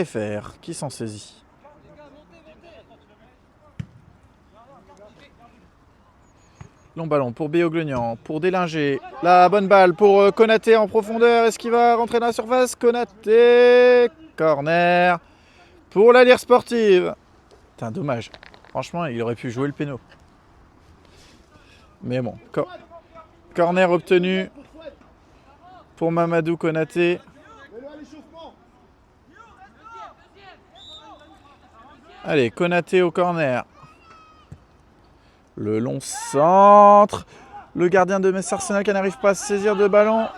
Speaker 1: FR qui s'en saisit. Long ballon pour Beyo-Glognan, pour Délinger. La bonne balle pour Konaté en profondeur. Est-ce qu'il va rentrer dans la surface? Konaté. Corner pour la Lire Sportive. C'est un dommage. Franchement, il aurait pu jouer le péno. Mais bon. Corner obtenu pour Mamadou Konaté. Allez, Konaté au corner. Le long centre. Le gardien de Metz Arsenal qui n'arrive pas à se saisir de ballon.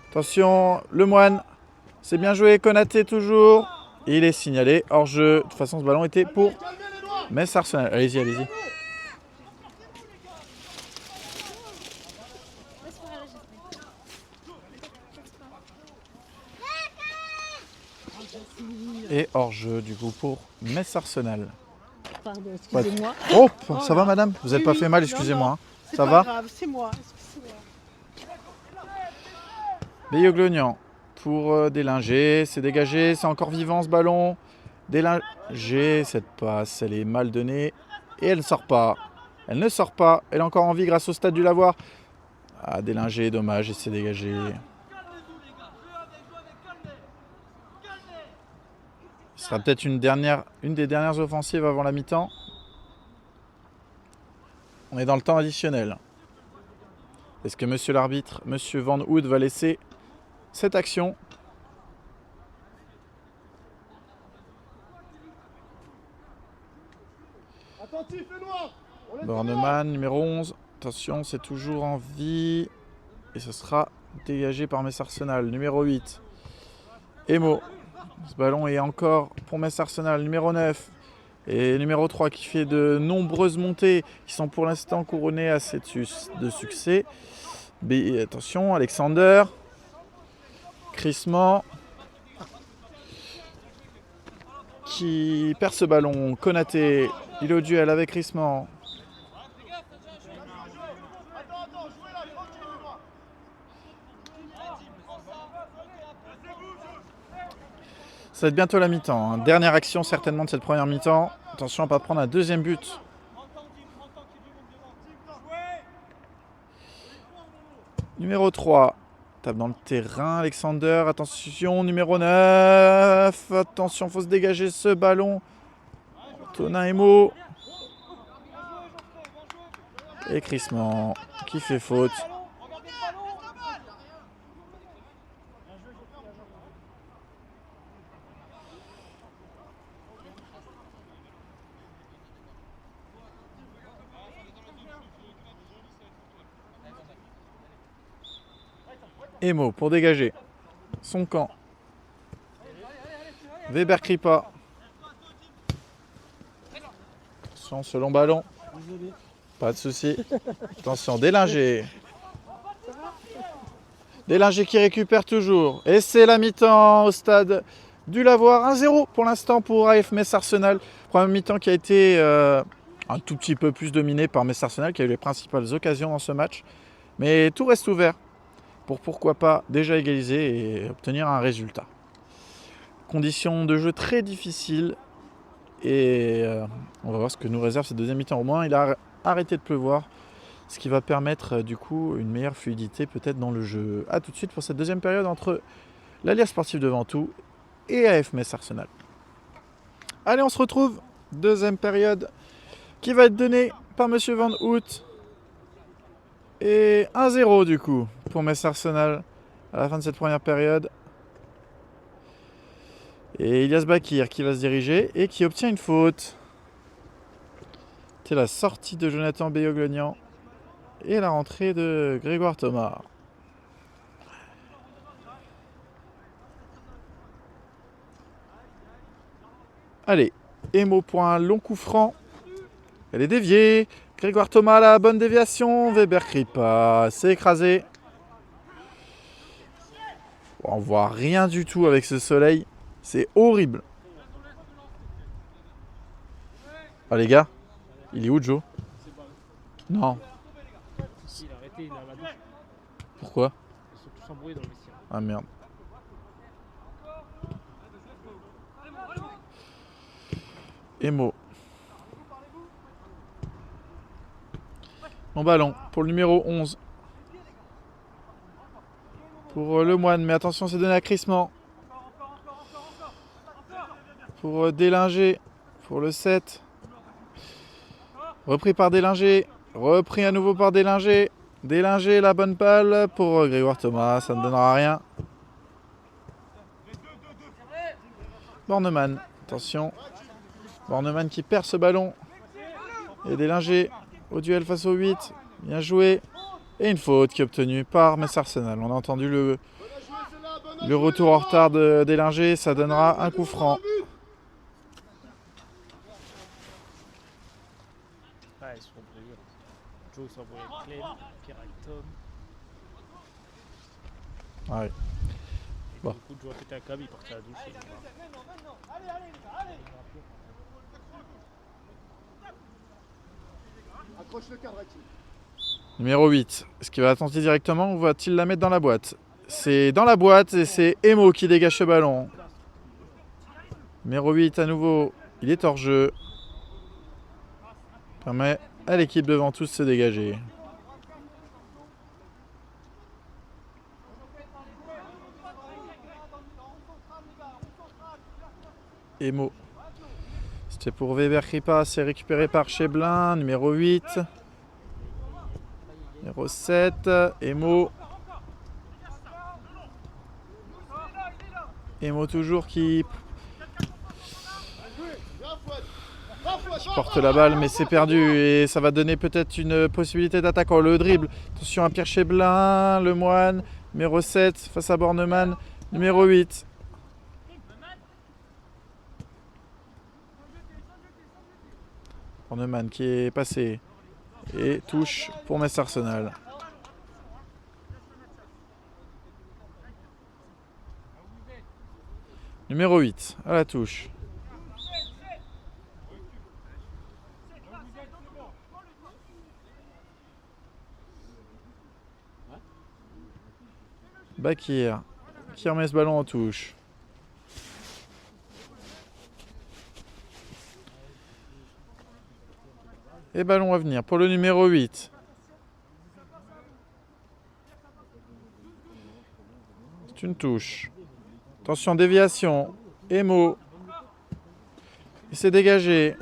Speaker 1: Attention, Lemoine. C'est bien joué, Konaté toujours. Il est signalé hors jeu. De toute façon, ce ballon était pour Metz Arsenal. Allez-y, allez-y. Et hors jeu du coup pour Metz Arsenal.
Speaker 4: Pardon, excusez-moi.
Speaker 1: Oh, ça va madame? Vous n'êtes pas fait mal, excusez-moi. Ça va?
Speaker 4: Grave, c'est moi.
Speaker 1: Beyo-Glognan pour Délinger. C'est dégagé, c'est encore vivant ce ballon. Délinger, cette passe, elle est mal donnée. Et elle ne sort pas. Elle ne sort pas. Elle est encore en vie grâce au stade du Lavoir. Ah, Délinger, dommage, et c'est dégagé. Ce sera peut-être une des dernières offensives avant la mi-temps. On est dans le temps additionnel. Est-ce que monsieur l'arbitre, monsieur Van Hood, va laisser cette action? Bornemann, numéro 11. Attention, c'est toujours en vie. Et ce sera dégagé par Metz Arsenal. Numéro 8. Emo. Ce ballon est encore pour Metz Arsenal. Numéro 9. Et numéro 3 qui fait de nombreuses montées qui sont pour l'instant couronnées assez de succès. Attention, Alexander. Crissement. Qui perd ce ballon. Konaté. Il est au duel avec Crissement. Ça va être bientôt la mi-temps. Dernière action certainement de cette première mi-temps. Attention à ne pas prendre un deuxième but. Numéro 3. Tape dans le terrain. Alexander. Attention. Numéro 9. Attention, il faut se dégager ce ballon. Tonin Emo. Et Crissement qui fait faute. Emo pour dégager son camp. Weber Kripa. Attention, ce long ballon. Pas de souci. Attention, Délinger. Délinger qui récupère toujours. Et c'est la mi-temps au stade du Lavoir. 1-0 pour l'instant pour AF Metz Arsenal. Première mi-temps qui a été un tout petit peu plus dominé par Metz Arsenal, qui a eu les principales occasions dans ce match. Mais tout reste ouvert pour pourquoi pas déjà égaliser et obtenir un résultat. Conditions de jeu très difficiles et on va voir ce que nous réserve cette deuxième mi-temps. Au moins il a arrêté de pleuvoir, ce qui va permettre du coup une meilleure fluidité peut-être dans le jeu. A tout de suite pour cette deuxième période entre l'Alliance Sportive de Ventoux et AF Metz Arsenal. Allez, on se retrouve, deuxième période qui va être donnée par Monsieur Van Hout. Et 1-0 du coup pour Metz Arsenal à la fin de cette première période. Et Ilyas Bakir qui va se diriger et qui obtient une faute. C'est la sortie de Jonathan Beyoglonian et la rentrée de Grégoire Thomas. Allez, Emo pour un long coup franc. Elle est déviée. Grégoire Thomas, la bonne déviation. Weber Kripa s'est écrasé. On voit rien du tout avec ce soleil. C'est horrible. Ah les gars, il est où Joe? Non.
Speaker 2: Si, il a arrêté, il a la douche.
Speaker 1: Pourquoi?
Speaker 2: Ils sont tous embrouillés dans le vestiaire.
Speaker 1: Ah merde. Emo. Mon ballon pour le numéro 11. Pour Lemoine, mais attention, c'est donné à Crissement. Pour Délinger, pour le 7. Repris par Délinger. Repris à nouveau par Délinger. Délinger, la bonne balle pour Grégoire Thomas, ça ne donnera rien. Bornemann, attention. Bornemann qui perd ce ballon. Et Délinger au duel face au 8. Bien joué. Et une faute qui est obtenue par Metz Arsenal. On a entendu le retour en retard de Délinger. Ça donnera un coup franc.
Speaker 2: Ah, ils sont embrouillés. Joe s'est embrouillé avec Clem, Pierre avec Tom.
Speaker 1: Ouais.
Speaker 2: Et
Speaker 1: Bon.
Speaker 2: du coup, Joe a pété un câble, il partait à la douche. Et
Speaker 3: Accroche le cadre, Hakim.
Speaker 1: Numéro 8. Est-ce qu'il va tenter directement ou va-t-il la mettre dans la boîte? C'est dans la boîte et c'est Emo qui dégage ce ballon. Numéro 8 à nouveau. Il est hors jeu. Permet à l'équipe de Ventoux de se dégager. Emo. C'était pour Weber Kripa, c'est récupéré par Cheblin, numéro 8. Numéro 7, Emo. Emo toujours qui porte la balle, mais c'est perdu et ça va donner peut-être une possibilité d'attaque. Oh, le dribble. Attention à Pierre Cheblin, Lemoine, numéro 7 face à Bornemann, numéro 8. Bornemann qui est passé et touche pour Metz Arsenal. Numéro 8 à la touche. Bakir qui remet ce ballon en touche. Et ballon à venir pour le numéro 8. C'est une touche. Attention, déviation. Emo. Il s'est dégagé.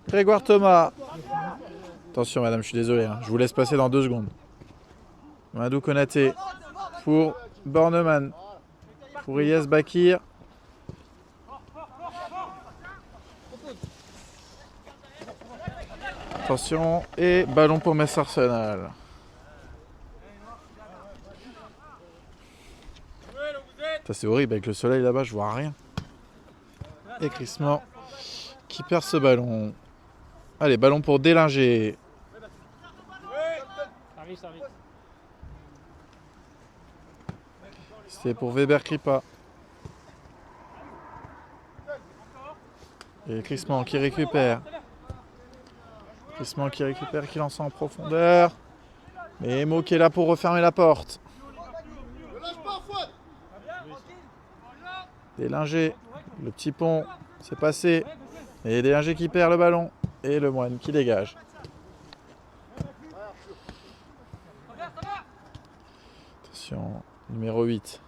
Speaker 1: Grégoire Thomas. Attention madame, je suis désolé, hein. Je vous laisse passer dans 2 secondes. Mamadou Konaté pour Bornemann. Pour Ilyes Bakir. Attention, et ballon pour Metz Arsenal. C'est horrible, avec le soleil là-bas, je vois rien. Et Crissement qui perd ce ballon. Allez, ballon pour Délinger.
Speaker 2: Ça arrive.
Speaker 1: C'est pour Weber Kripa. Et Crissement qui récupère. Crissement qui récupère, qui lance en profondeur. Mais Emo qui est là pour refermer la porte. Délinger, le petit pont, c'est passé. Et Délinger qui perd le ballon. Et le Moine qui dégage. Attention, numéro 8.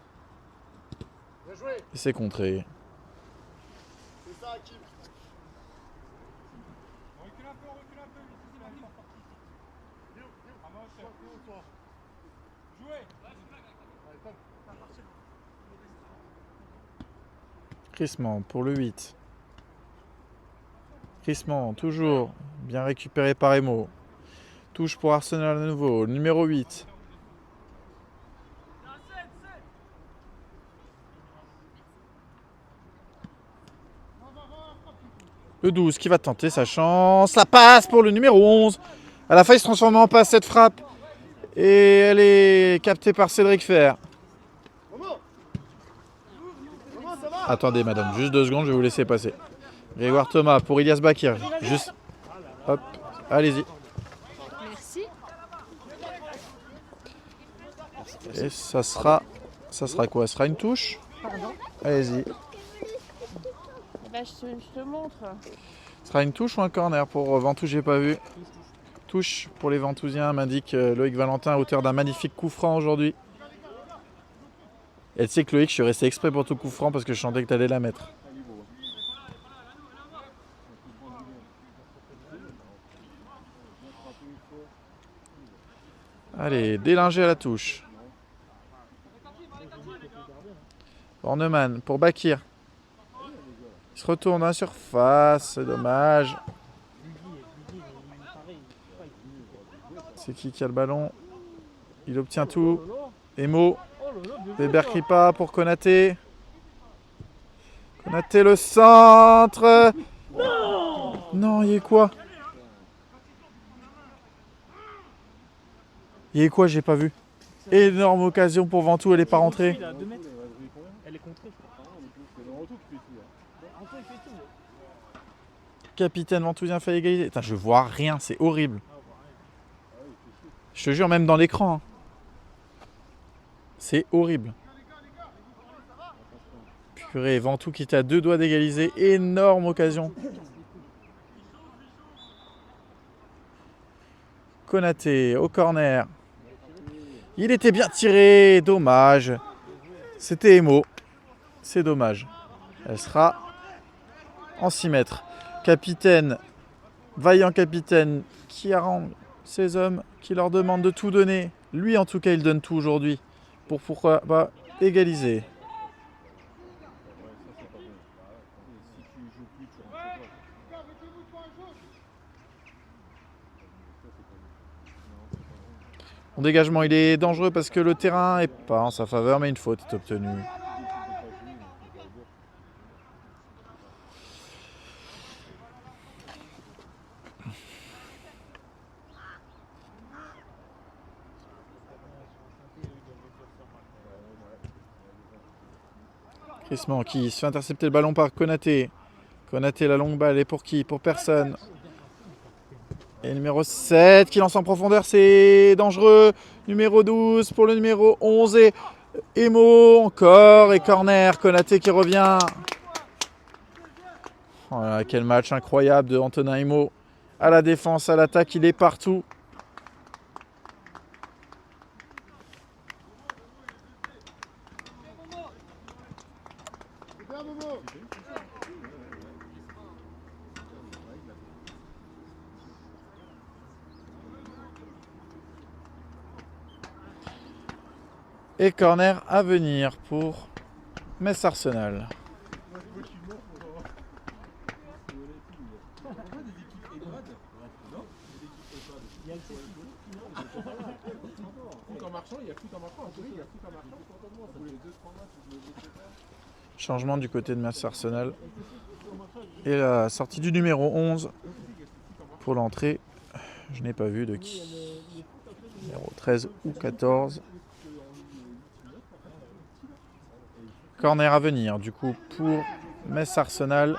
Speaker 1: Et c'est contré.
Speaker 3: C'est ça, Hakim.
Speaker 1: Crissement pour le 8. Crissement, toujours bien récupéré par Emo. Touche pour Arsenal à nouveau, le numéro 8. Le 12 qui va tenter sa chance. La passe pour le numéro 11. À la fin, il se transforme en passe cette frappe. Et elle est captée par Cédric Fer. Attendez madame, juste 2 secondes, je vais vous laisser passer. Grégoire Thomas pour Ilyes Bakir. Juste. Hop, allez-y.
Speaker 4: Merci.
Speaker 1: Et ça sera quoi? Ça sera une touche?
Speaker 4: Pardon.
Speaker 1: Allez-y.
Speaker 4: Bah, je te montre.
Speaker 1: Ce sera une touche ou un corner pour Ventoux, j'ai pas vu. Touche pour les Ventousiens, m'indique Loïc Valentin, auteur d'un magnifique coup franc aujourd'hui. Et tu sais que Loïc, je suis resté exprès pour ton coup franc parce que je sentais que tu allais la mettre. Allez, Délinger à la touche. Bornemann pour Bakir. Il se retourne à la surface, c'est dommage. C'est qui a le ballon? Il obtient tout. Emo. Weber Kripa pour Konaté. Konaté le centre. Non, il y a quoi? Il y a quoi? J'ai pas vu. Énorme occasion pour Ventoux, elle est pas rentrée.
Speaker 2: Il est à 2 mètres. Elle est contrée.
Speaker 1: Capitaine Ventousien fait égaliser. Putain, je vois rien, c'est horrible. Je te jure, même dans l'écran. Hein. C'est horrible. Purée, Ventoux qui était à 2 doigts d'égaliser. Énorme occasion. Konaté au corner. Il était bien tiré. Dommage. C'était Emo. C'est dommage. Elle sera en 6 mètres. Capitaine, vaillant capitaine, qui harangue ses hommes, qui leur demande de tout donner. Lui, en tout cas, il donne tout aujourd'hui. Pourquoi pas égaliser. Mon dégagement, il est dangereux parce que le terrain est pas en sa faveur, mais une faute est obtenue. Crissement qui se fait intercepter le ballon par Konaté. Konaté, la longue balle est pour qui? Pour personne. Et numéro 7 qui lance en profondeur, c'est dangereux. Numéro 12 pour le numéro 11 et Emo encore. Et corner, Konaté qui revient. Voilà, quel match incroyable de Antonin Emo. À la défense, à l'attaque, il est partout. Et corner à venir pour Metz Arsenal. Changement du côté de Metz Arsenal. Et la sortie du numéro 11 pour l'entrée. Je n'ai pas vu de qui. Numéro 13 ou 14. Corner à venir du coup pour Metz Arsenal.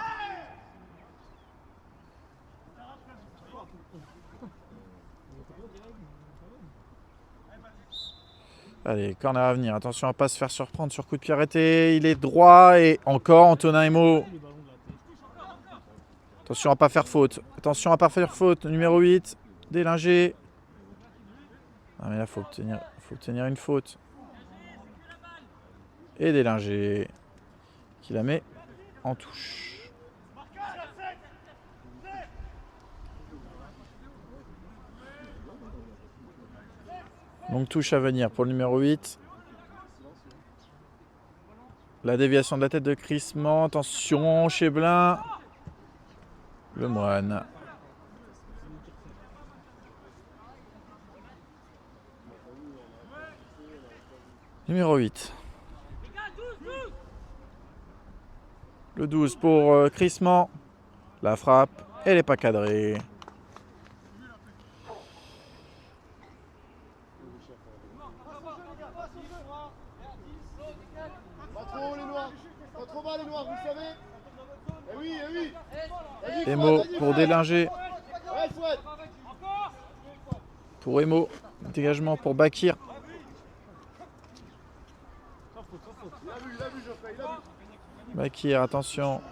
Speaker 1: Allez, corner à venir. Attention à ne pas se faire surprendre sur coup de pied arrêté. Il est droit et encore Antonin Emo. Attention à ne pas faire faute. Attention à ne pas faire faute. Numéro 8, Délinger. Ah mais là, il faut obtenir une faute. Et Délinger qui la met en touche. Donc touche à venir pour le numéro 8. La déviation de la tête de Crissement. Attention, Cheblin. Le Moine. Numéro 8. Le 12 pour Crissement. La frappe, elle n'est pas cadrée.
Speaker 3: Pas trop les noirs. Pas trop bas les noirs, vous le savez. Eh oui, eh oui. Vas-y,
Speaker 1: Emo
Speaker 3: Fouad, vas-y,
Speaker 1: pour
Speaker 3: Fouad.
Speaker 1: Délinger.
Speaker 3: Ouais, Fouad.
Speaker 1: Pour Emo. Dégagement pour Bakir.
Speaker 3: Il a vu, Geoffrey, il a vu.
Speaker 1: Bakir, attention.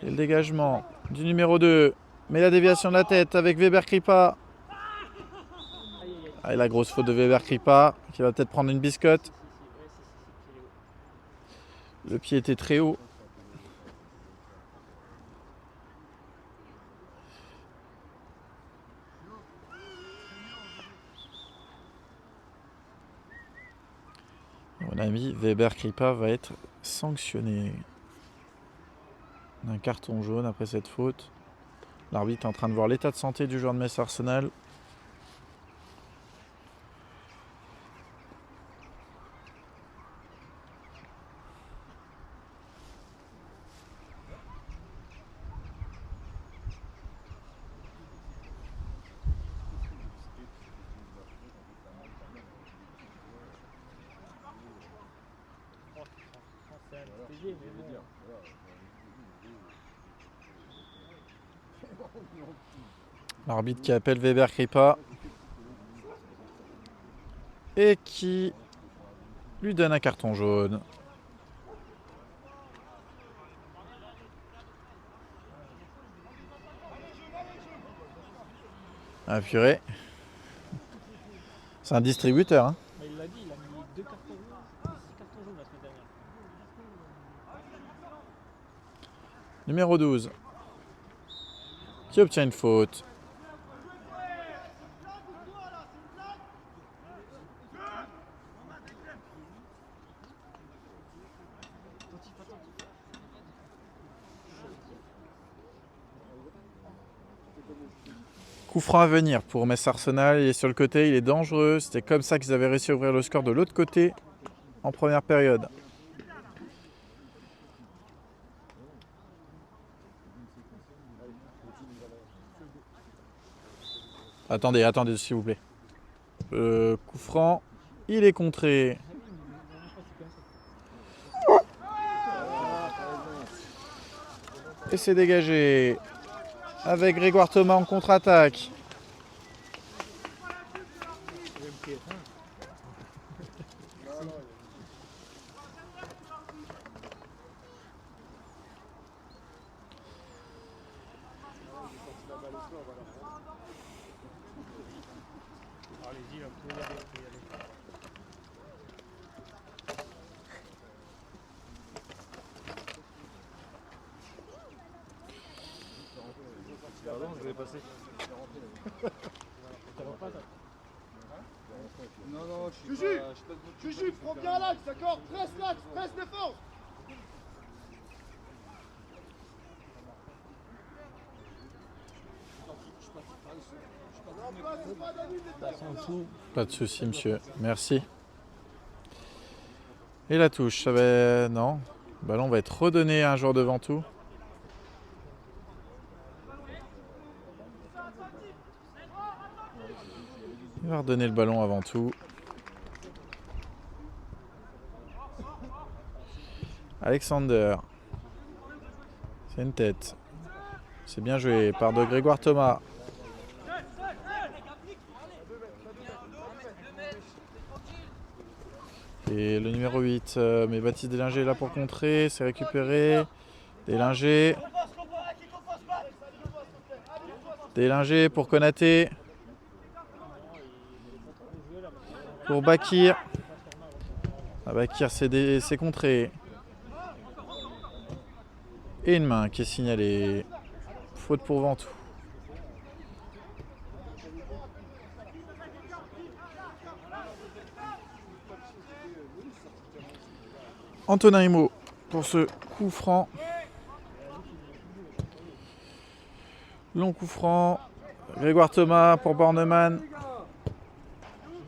Speaker 1: Et le dégagement du numéro 2. Mais la déviation de la tête avec Weber Kripa. Ah, et la grosse faute de Weber Kripa qui va peut-être prendre une biscotte. Le pied était très haut. Mon ami Weber Kripa va être sanctionné d'un carton jaune après cette faute. L'arbitre est en train de voir l'état de santé du joueur de Metz Arsenal.
Speaker 2: C'est anesthésié, mais bon.
Speaker 1: L'arbitre qui appelle Weber Kripa et qui lui donne un carton jaune. Ah purée. C'est un distributeur. Hein.
Speaker 2: Mais il l'a dit, il a mis 2 cartons jaunes, 6 cartons jaunes la semaine dernière.
Speaker 1: Numéro 12. Qui obtient une faute. Coup franc à venir pour Metz Arsenal. Il est sur le côté, il est dangereux. C'était comme ça qu'ils avaient réussi à ouvrir le score de l'autre côté en première période. Attendez, s'il vous plaît. Coup franc, il est contré. Et c'est dégagé. Avec Grégoire Thomas en contre-attaque.
Speaker 2: Allez-y, là, vous pouvez y aller, vous pouvez y aller.
Speaker 3: Pardon, je vais passer.
Speaker 2: Ça va pas, ça.
Speaker 3: Non, non, je suis pas... Juju, prends bien l'axe, d'accord? Presse l'axe, presse défense.
Speaker 1: Pas de souci, monsieur. Merci. Et la touche, ça va... Non. Le ballon va être redonné à un joueur devant tout. Il va redonner le ballon avant tout. Alexander. C'est une tête. C'est bien joué par de Grégoire Thomas. Et le numéro 8, mais Baptiste Délinger est là pour contrer, c'est récupéré. Délinger. Délinger pour Konaté. Pour Bakir. Ah, Bakir c'est contré. Et une main qui est signalée. Faute pour Ventoux. Antonin Imo pour ce coup franc. Long coup franc. Grégoire Thomas pour Bornemann.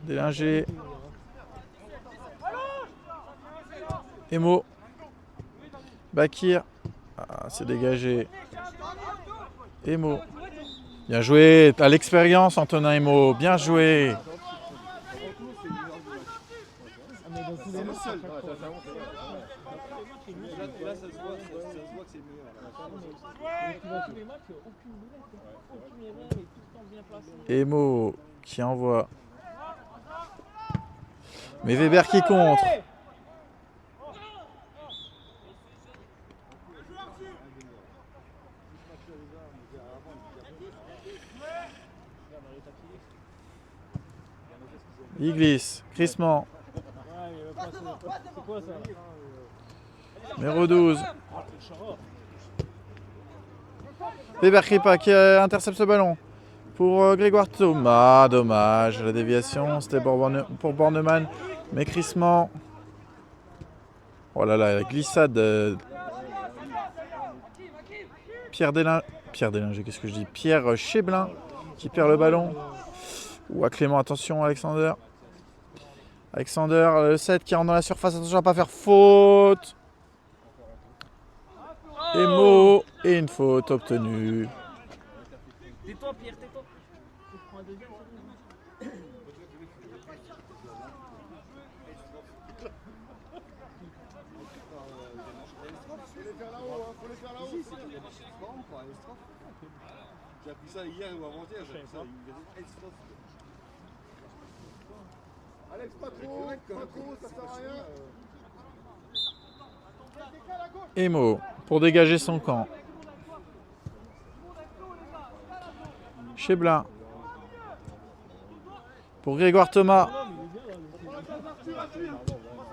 Speaker 1: Délinger. Imo. Bakir. Ah, c'est dégagé. Imo. Bien joué. À l'expérience, Antonin Imo. Bien joué.
Speaker 3: C'est le seul. Là, ça se voit que c'est meilleur.
Speaker 1: Emo qui envoie. Mais Weber qui contre. Il glisse. Crissement.
Speaker 2: C'est quoi ça?
Speaker 1: Numéro 12. Weber Kripa qui intercepte ce ballon. Pour Grégoire Thomas. Dommage. La déviation. C'était pour Bornemann. Mais crissement. Oh là là, la glissade. Pierre Délinger, qu'est-ce que je dis? Pierre Cheblin qui perd le ballon. Ou à Clément, attention Alexander. Alexander, le 7 qui rentre dans la surface, attention à ne pas faire faute. Emo et une faute obtenue.
Speaker 2: Tais-toi Pierre, tais-toi. Tu prends un deuxième,
Speaker 3: Faut les faire là-haut. J'ai appris ça hier ou avant-hier, j'ai appris ça. Alex, pas trop, ça sert à rien.
Speaker 1: Emo pour dégager son camp. Cheblin. Pour Grégoire Thomas.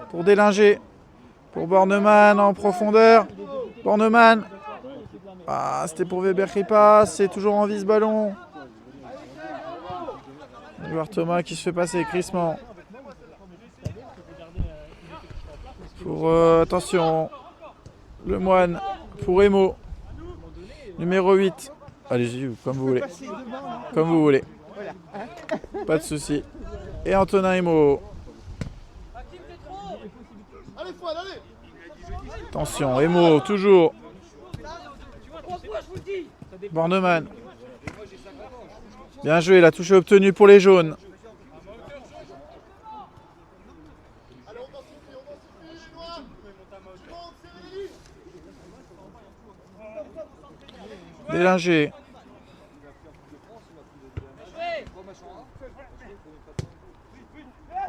Speaker 1: Pour Délinger. Pour Bornemann en profondeur. Bornemann. Ah, c'était pour Weber Kripa. C'est toujours en vise ballon. Grégoire Thomas qui se fait passer. Crissement. Pour attention. Le Moine. Pour Emo. Numéro 8. Allez-y, comme vous voulez. Comme vous voulez. Pas de souci. Et Antonin Emo.
Speaker 3: Allez, Fouad, allez.
Speaker 1: Attention, Emo, toujours. Bornemann. Bien joué, la touche est obtenue pour les jaunes.
Speaker 3: Allez, on va souffler, Noir. Tu montes, Cérélie.
Speaker 1: Délinger.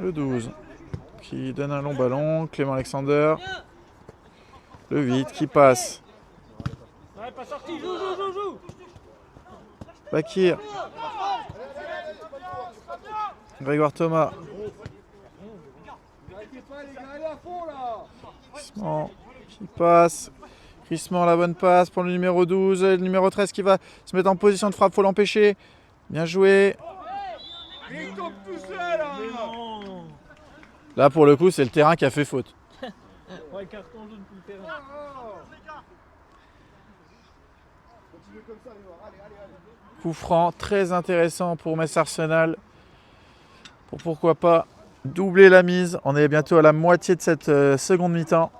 Speaker 1: Le 12 qui donne un long ballon. Clément Alexander. Le 8 qui passe.
Speaker 2: Ouais, pas sorti, joue.
Speaker 1: Bakir. Grégoire Thomas. Crissement qui passe. Crissement, la bonne passe pour le numéro 12. Et le numéro 13 qui va se mettre en position de frappe. Faut l'empêcher. Bien joué.
Speaker 3: Il tombe tout seul hein.
Speaker 2: Mais non.
Speaker 1: Là, pour le coup, c'est le terrain qui a fait faute.
Speaker 2: Ouais, carton jaune pour le terrain.
Speaker 3: Continuez comme ça les noirs, allez.
Speaker 1: Coup franc très intéressant pour Metz Arsenal. Pour pourquoi pas doubler la mise. On est bientôt à la moitié de cette seconde mi-temps.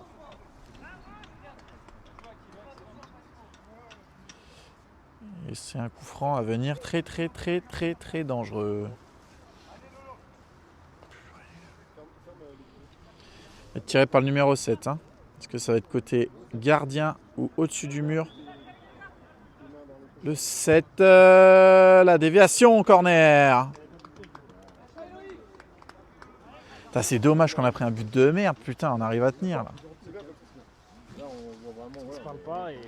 Speaker 1: Et c'est un coup franc à venir très dangereux. Il va être tiré par le numéro 7. Hein. Est-ce que ça va être côté gardien ou au-dessus du mur? Le 7, la déviation au corner. C'est dommage qu'on a pris un but de merde, putain, on arrive à tenir là.
Speaker 3: Là on voit vraiment.
Speaker 2: On se parle pas et.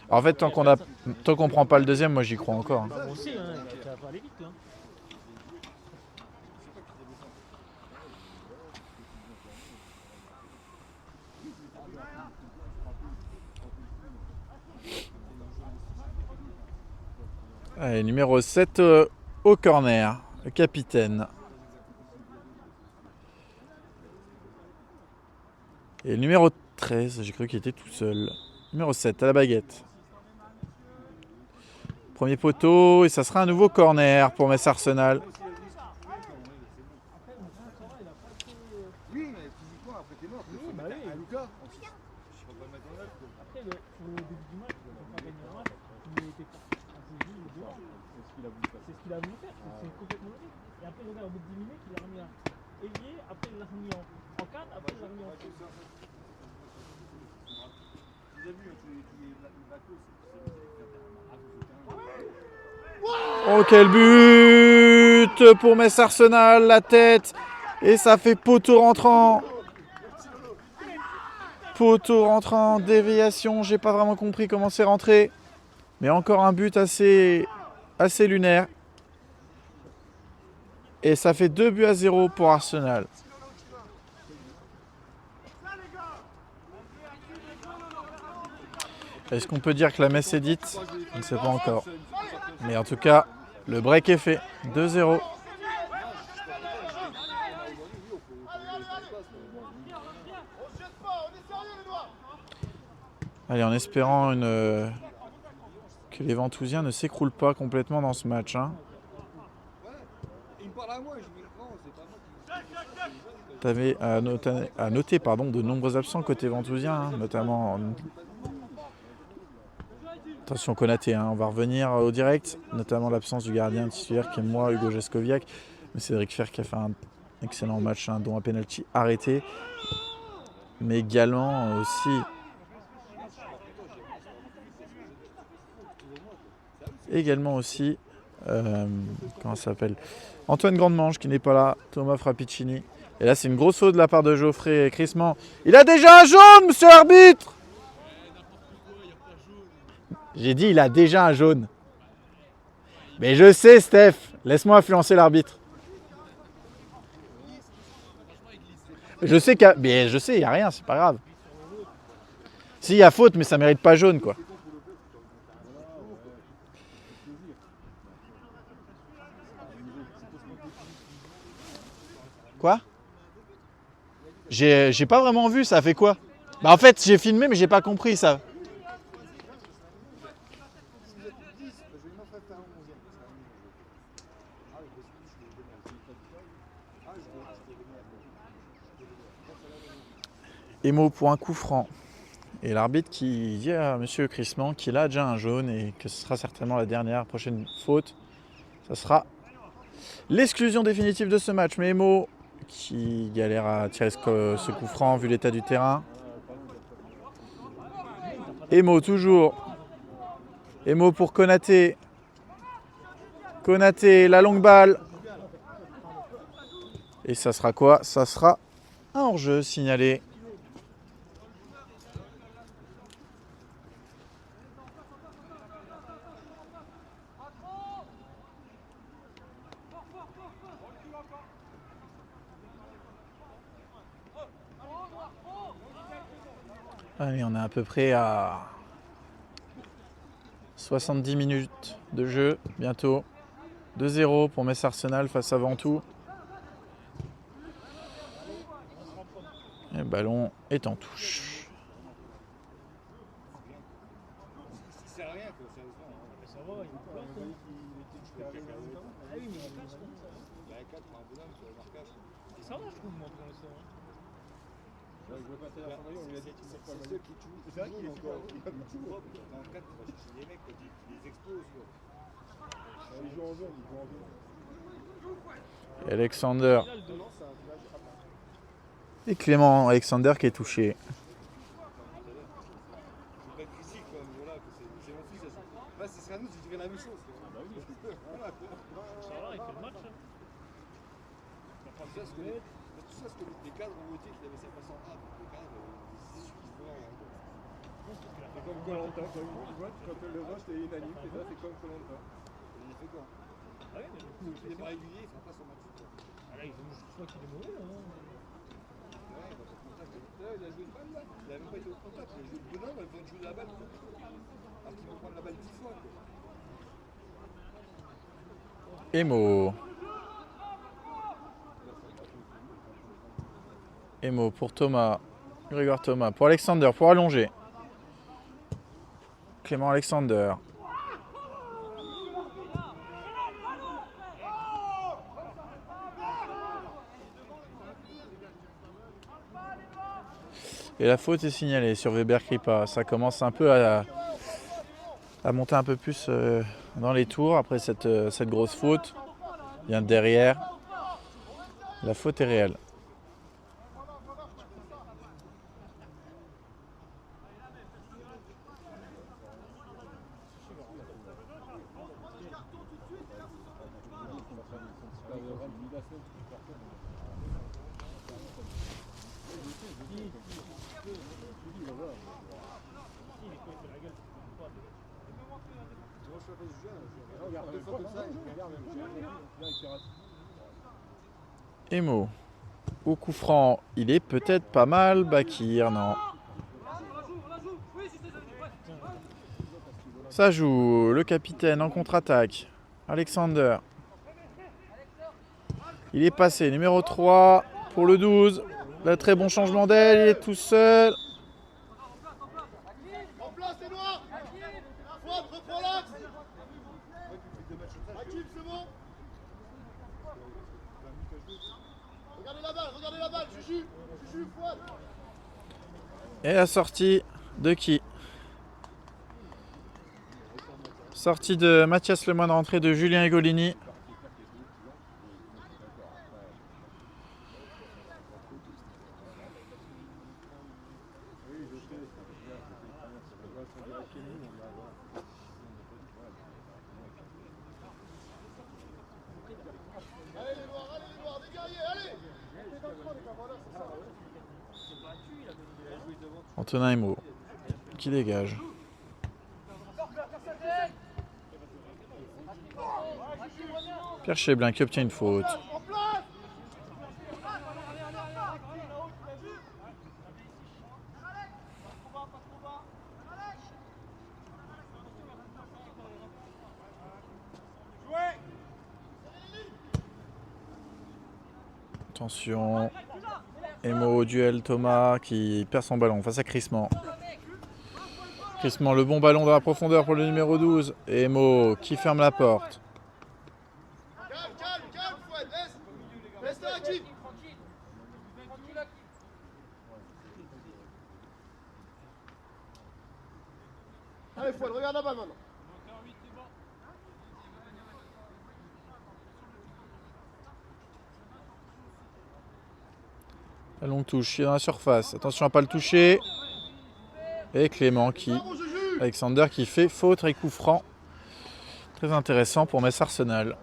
Speaker 1: En fait, tant qu'on prend pas le deuxième, moi j'y crois encore.
Speaker 2: Bah, moi aussi, hein, ça va aller vite là.
Speaker 1: Allez, numéro 7 au corner, le capitaine. Et le numéro 13, j'ai cru qu'il était tout seul. Numéro 7 à la baguette. Premier poteau, et ça sera un nouveau corner pour Metz Arsenal.
Speaker 3: Oui, mais physiquement après t'es mort.
Speaker 2: Oui, bah oui.
Speaker 3: Un Lucas.
Speaker 2: Après, au début du match, on n'a pas gagné un match, il était pas un peu juste dehors.
Speaker 3: C'est ce qu'il a voulu faire.
Speaker 2: C'est ce qu'il a voulu faire, c'est complètement logique. Et après, regarde, au bout de 10 minutes, il a remis un ailier, après il l'a remis en 4, après il l'a remis en 6.
Speaker 3: Vous avez vu,
Speaker 1: Oh, quel but pour Metz Arsenal, la tête. Et ça fait poteau rentrant. Poteau rentrant, déviation. J'ai pas vraiment compris comment c'est rentré. Mais encore un but assez lunaire. Et ça fait 2-0 pour Arsenal. Est-ce qu'on peut dire que la messe est dite? Je ne sais pas encore. Mais en tout cas, le break est fait. 2-0. Allez, en espérant que les Ventousiens ne s'écroulent pas complètement dans ce match. Hein.
Speaker 3: Il me parle à moi, je mets le grand, c'est pas moi qui.
Speaker 1: Tu avais à noter de nombreux absents côté Ventousien, hein, notamment. Attention Konaté, hein, on va revenir au direct, notamment l'absence du gardien titulaire qui est moi, Hugo Jeskoviak, mais Cédric Fer qui a fait un excellent match, hein, dont un penalty arrêté, mais également aussi, comment ça s'appelle, Antoine Grandemange qui n'est pas là, Thomas Frappicini. Et là c'est une grosse faute de la part de Geoffrey Crissement. Il a déjà un jaune, monsieur l'arbitre! J'ai dit, il a déjà un jaune. Mais je sais, Steph. Laisse-moi influencer l'arbitre. Je sais, il n'y a rien, c'est pas grave. Si, il y a faute, mais ça mérite pas jaune, quoi. Quoi? J'ai pas vraiment vu, ça a fait quoi? Bah en fait, j'ai filmé, mais j'ai pas compris ça. Emo pour un coup franc. Et l'arbitre qui dit à monsieur Crissement qu'il a déjà un jaune et que ce sera certainement la dernière prochaine faute. Ça sera l'exclusion définitive de ce match. Mais Emo qui galère à tirer ce coup franc vu l'état du terrain. Emo toujours. Emo pour Konaté. Konaté, la longue balle. Et ça sera quoi? Ça sera un hors-jeu signalé. Allez, on est à peu près à 70 minutes de jeu, bientôt. 2-0 pour Metz Arsenal face à Ventoux. Et le ballon est en touche.
Speaker 3: C'est rien, quoi, sérieusement.
Speaker 2: Mais ça va, il est pas Ah oui, mais il casse comme ça.
Speaker 3: Il y a un 4 pour un bonhomme, c'est le marquage.
Speaker 2: Et ça va, je trouve, moi, pour l'instant.
Speaker 3: Je vois pas ça, on lui a dit c'est ceux qui tuent. C'est vrai qu'il est encore. Il va tout propre. Dans le 4, tu vas chercher les mecs, tu les exposes, quoi. Ils jouent en zone, ils jouent en zone.
Speaker 1: Et Alexander.
Speaker 2: Là, le 2.
Speaker 1: Et Clément Alexander qui est touché.
Speaker 3: C'est pas critique, quoi, mais voilà, c'est mon fils. Là, ce serait à nous, tu dirais la même chose.
Speaker 2: Ça va, il fait le match. Hein.
Speaker 3: Tout ça, ce que les cadres ont voté qu'il avait ça passant A. Donc les cadres, ils suffisent pas rien. C'est comme Koh-Lanta, quand le vote est unanime, c'est ça, c'est comme Koh-Lanta. Il a fait quoi?
Speaker 2: Ah oui, mais du coup,
Speaker 3: Il est pas régulier, il fera pas son match.
Speaker 2: Ah là, je crois qu'il est mauvais. Hein.
Speaker 3: Ouais, il va pas au contact. Là, il a joué de balle, là. Il a même pas été au contact. Il a joué de bonhomme, il va jouer la balle. Alors qu'ils vont prendre la balle 10 fois. Quoi.
Speaker 1: Emo pour Thomas. Grégoire Thomas. Pour Alexander, pour allonger. Clément Alexander. Et la faute est signalée sur Weber Kripa. Ça commence un peu à monter un peu plus dans les tours après cette grosse faute. Il vient derrière. La faute est réelle. Emo. Au coup franc, il est peut-être pas mal. Bakir, non. Ça joue. Le capitaine en contre-attaque. Alexander. Il est passé. Numéro 3 pour le 12. Là, très bon changement d'aile. Il est tout seul.
Speaker 3: En place, les noirs. Fouad, reprends l'axe. Hakim, c'est bon. Regardez la balle, Juju, Fouad.
Speaker 1: Et la sortie de qui? Sortie de Mathias Lemoine, rentrée de Julien Egolini.
Speaker 3: Allez les noirs, des guerriers, allez.
Speaker 1: Antonin Emo qui dégage. Pierre Cheblin qui obtient une faute.
Speaker 3: En place.
Speaker 1: Attention. Emo au duel, Thomas qui perd son ballon face à Crissement. Crissement, le bon ballon dans la profondeur pour le numéro 12. Emo qui ferme la porte.
Speaker 3: Calme, Fouad, laisse là, Hakim. Allez Fouad, regarde la balle maintenant.
Speaker 1: La longue touche, il est dans la surface. Attention à ne pas le toucher. Et Clément qui...
Speaker 3: Bravo, Juju.
Speaker 1: Alexander qui fait faute et coup franc. Très intéressant pour Metz Arsenal.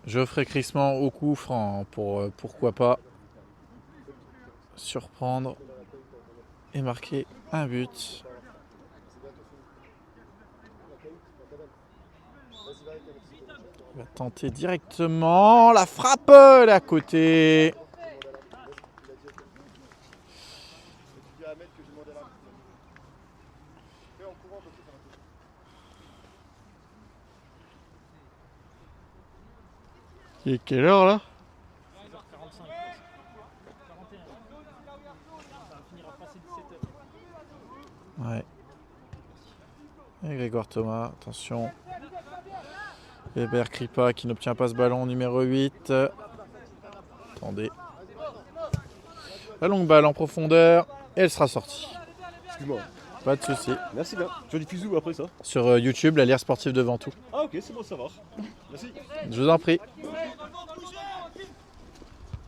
Speaker 1: Geoffrey Crissement au coup franc pour pourquoi pas surprendre et marquer un but. Il va tenter directement. La frappe, elle est à côté. Il est quelle heure là?
Speaker 2: 16h45. 41. Ça va finir à passer 17h.
Speaker 1: Ouais. Et Grégoire Thomas, attention. Weber Kripa qui n'obtient pas ce ballon, numéro 8. Attendez. La longue balle en profondeur. Et elle sera sortie.
Speaker 3: Excuse-moi.
Speaker 1: Pas de souci.
Speaker 3: Merci bien. Tu as diffusé où après ça?
Speaker 1: Sur YouTube, la lire sportive de Ventoux.
Speaker 3: Ah ok, c'est bon à savoir. Merci.
Speaker 1: Je vous en prie.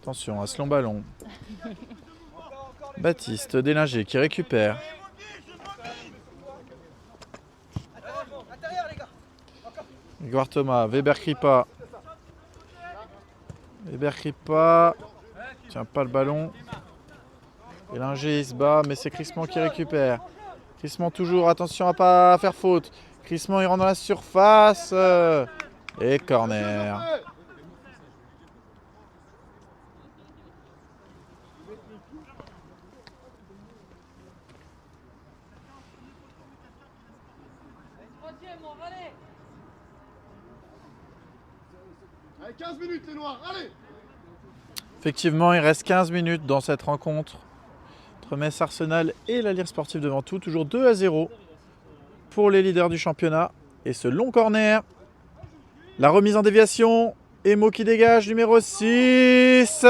Speaker 1: Attention à ce long ballon. Baptiste Délinger qui récupère. Grégoire Thomas, Weber Kripa. Weber Kripa. Tient pas le ballon. Délinger il se bat, mais c'est Crissement qui récupère. Crissement toujours, attention à pas faire faute. Crissement il rentre dans la surface. Et corner.
Speaker 3: Allez, 15 minutes les noirs, allez.
Speaker 1: Effectivement, il reste 15 minutes dans cette rencontre entre Metz Arsenal et la Lire Sportive de Ventoux. Toujours 2-0 pour les leaders du championnat. Et ce long corner, la remise en déviation, Emo qui dégage, numéro 6.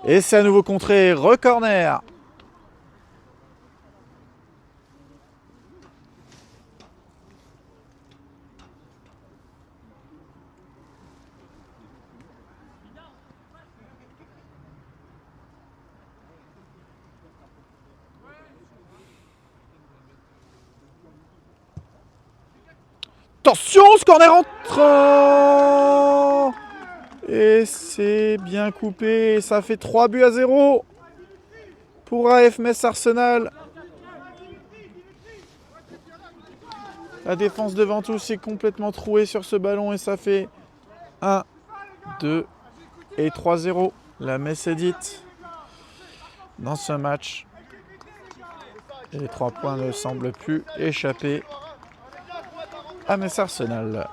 Speaker 1: Et c'est à nouveau contré, re-corner. Attention, ce corner entrant. Et c'est bien coupé. Ça fait 3-0 pour AF Metz Arsenal. La défense de Ventoux s'est complètement trouée sur ce ballon et ça fait 1, 2 et 3-0. La Metz est dite dans ce match. Et les 3 points ne semblent plus échapper à Metz Arsenal.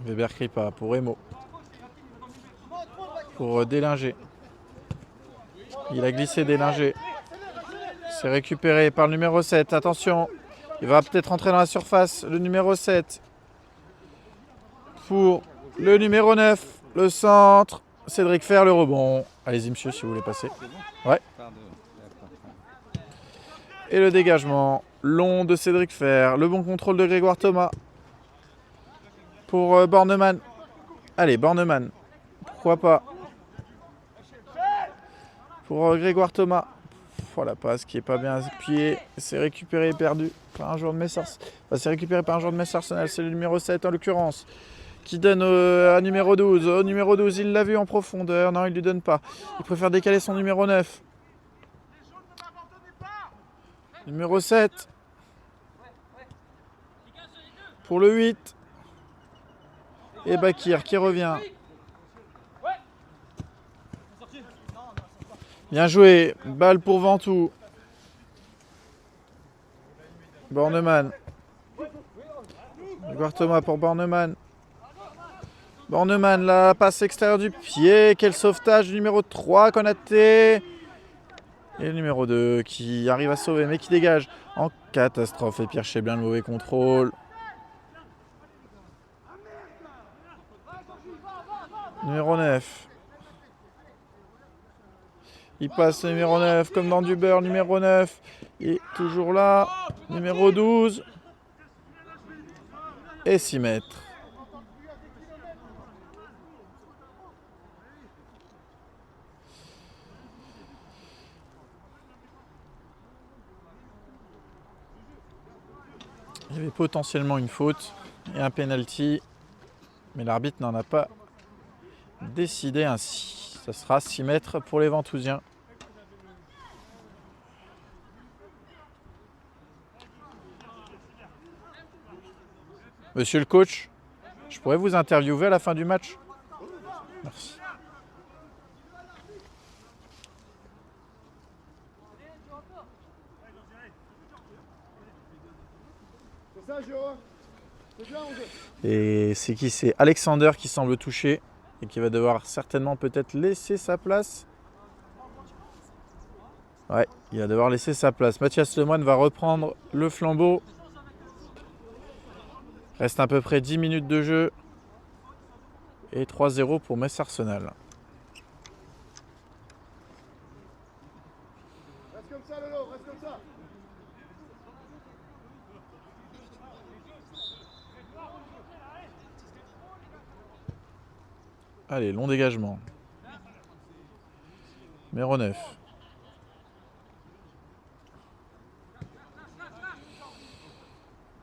Speaker 1: Weber Kripa pour Emo. Pour Délinger. Il a glissé Délinger. C'est récupéré par le numéro 7. Attention, il va peut-être rentrer dans la surface. Le numéro 7. Pour le numéro 9. Le centre. Cédric Fer, le rebond. Allez-y monsieur si vous voulez passer. Ouais. Et le dégagement long de Cédric Fer. Le bon contrôle de Grégoire Thomas. Pour Bornemann. Allez, Bornemann. Pourquoi pas. Pour Grégoire Thomas. Oh, la passe qui est pas bien appuyée. C'est récupéré et perdu par un joueur de Metz Arsenal. Enfin, c'est récupéré par un joueur de Metz Arsenal. C'est le numéro 7 en l'occurrence. Qui donne à numéro 12. Au numéro 12, il l'a vu en profondeur. Non, il lui donne pas. Il préfère décaler son numéro 9. Numéro 7. Pour le 8. Et Bakir qui revient. Bien joué. Balle pour Ventoux. Bornemann. Grégoire Thomas pour Bornemann. Bornemann, la passe extérieure du pied. Quel sauvetage du numéro 3, Konaté. Et le numéro 2 qui arrive à sauver mais qui dégage en catastrophe. Et Pierre Cheblin, le mauvais contrôle. Numéro 9. Il passe le numéro 9 comme dans du beurre. Numéro 9 est toujours là. Numéro 12. Et 6 mètres. Il y avait potentiellement une faute et un penalty, mais l'arbitre n'en a pas décidé ainsi. Ça sera 6 mètres pour les Ventousiens. Monsieur le coach, je pourrais vous interviewer à la fin du match? Merci.
Speaker 3: C'est ça, Géo. C'est bien, on veut.
Speaker 1: Et c'est qui? C'est Alexander qui semble toucher et qui va devoir certainement peut-être laisser sa place. Ouais, il va devoir laisser sa place. Mathias Lemoine va reprendre le flambeau. Reste à peu près 10 minutes de jeu. Et 3-0 pour Metz Arsenal.
Speaker 3: Reste comme ça, Lolo, reste comme ça.
Speaker 1: Allez, long dégagement. Numéro 9.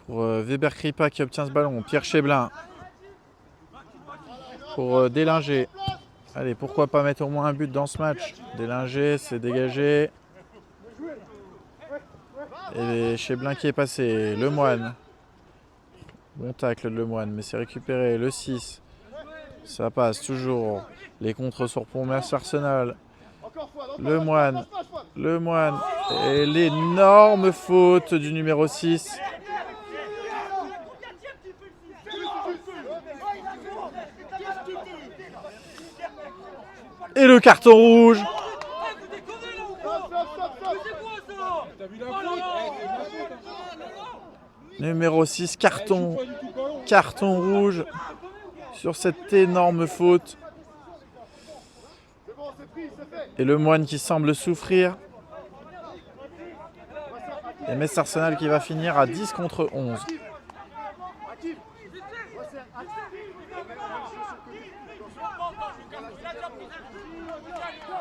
Speaker 1: Pour Weber Kripa qui obtient ce ballon. Pierre Cheblin. Pour Délinger. Allez, pourquoi pas mettre au moins un but dans ce match. Délinger, c'est dégagé. Et Cheblin qui est passé. Lemoine. Bon tacle de Lemoine, mais c'est récupéré. Le 6. Ça passe toujours. Les contres sur pour Metz Arsenal. Lemoine. Lemoine. Et l'énorme faute du numéro 6. Et le carton rouge. Numéro 6, carton rouge sur cette énorme faute. Et Lemoine qui semble souffrir. Et Metz Arsenal qui va finir à 10 contre 11.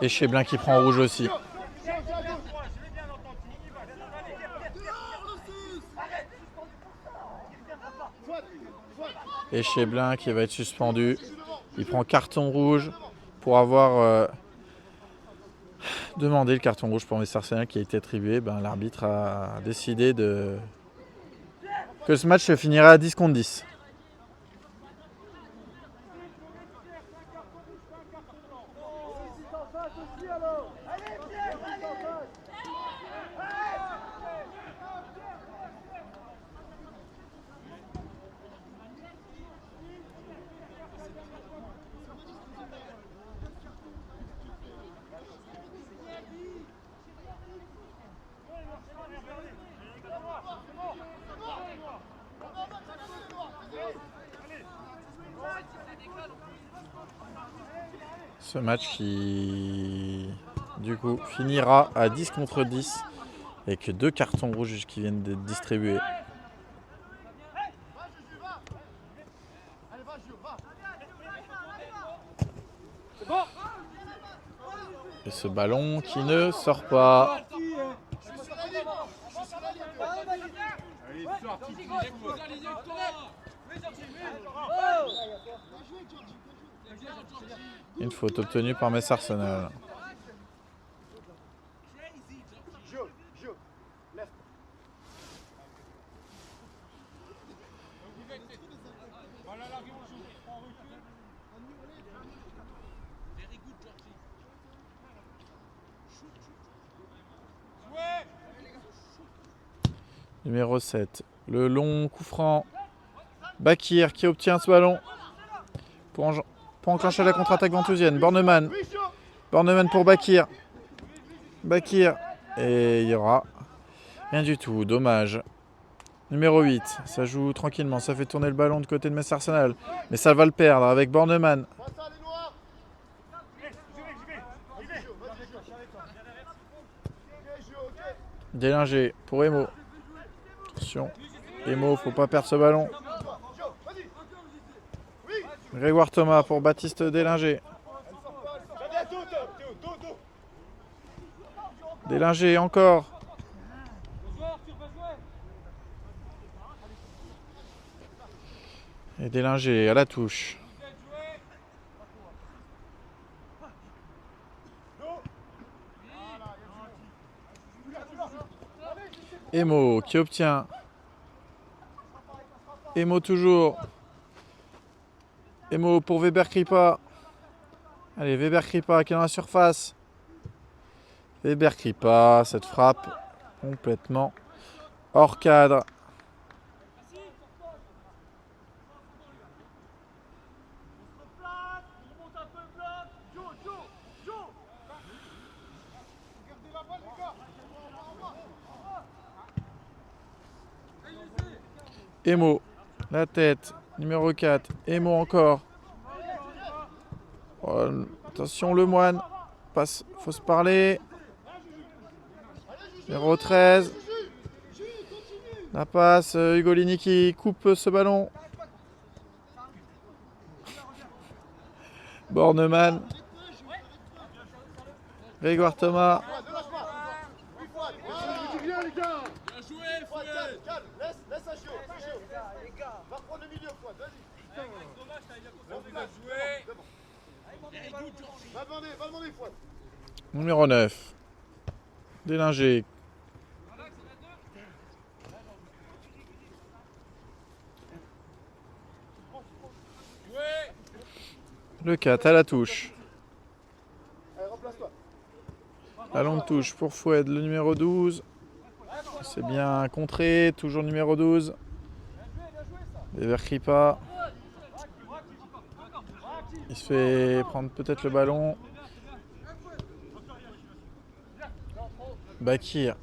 Speaker 1: Et Cheblin qui prend rouge aussi. Et Cheblin qui va être suspendu. Il prend carton rouge pour avoir demandé le carton rouge pour Metz Arsenal qui a été attribué. L'arbitre a décidé que ce match se finirait à 10 contre 10. Ce match qui, du coup, finira à 10 contre 10 avec 2 cartons rouges qui viennent d'être distribués. Et ce ballon qui ne sort pas. Une faute obtenue par Metz Arsenal. Numéro 7, le long coup franc. Bakir qui obtient ce ballon pour enclencher la contre-attaque ventousienne. Bornemann pour Bakir. Bakir. Et il y aura rien du tout. Dommage. Numéro 8. Ça joue tranquillement. Ça fait tourner le ballon de côté de Metz Arsenal. Mais ça va le perdre avec Bornemann. Délinger pour Emo. Attention. Emo, faut pas perdre ce ballon. Grégoire Thomas pour Baptiste Délinger. Délinger encore. Et Délinger à la touche. Emo qui obtient. Emo toujours. Emo pour Weber Kripa. Allez, Weber Kripa qui est dans la surface. Weber Kripa, cette frappe complètement hors cadre. Emo, la tête, numéro 4. Emo encore. Oh, attention le moine. Passe, faut se parler. Numéro 13. La passe, Ugolini qui coupe ce ballon. Bornemann. Grégoire Thomas. Numéro 9. Délinger. Le 4 à la touche. La longue touche pour Foued, le numéro 12. C'est bien contré, toujours numéro 12. Weber Kripa. Il se fait prendre peut-être le ballon. Bakir.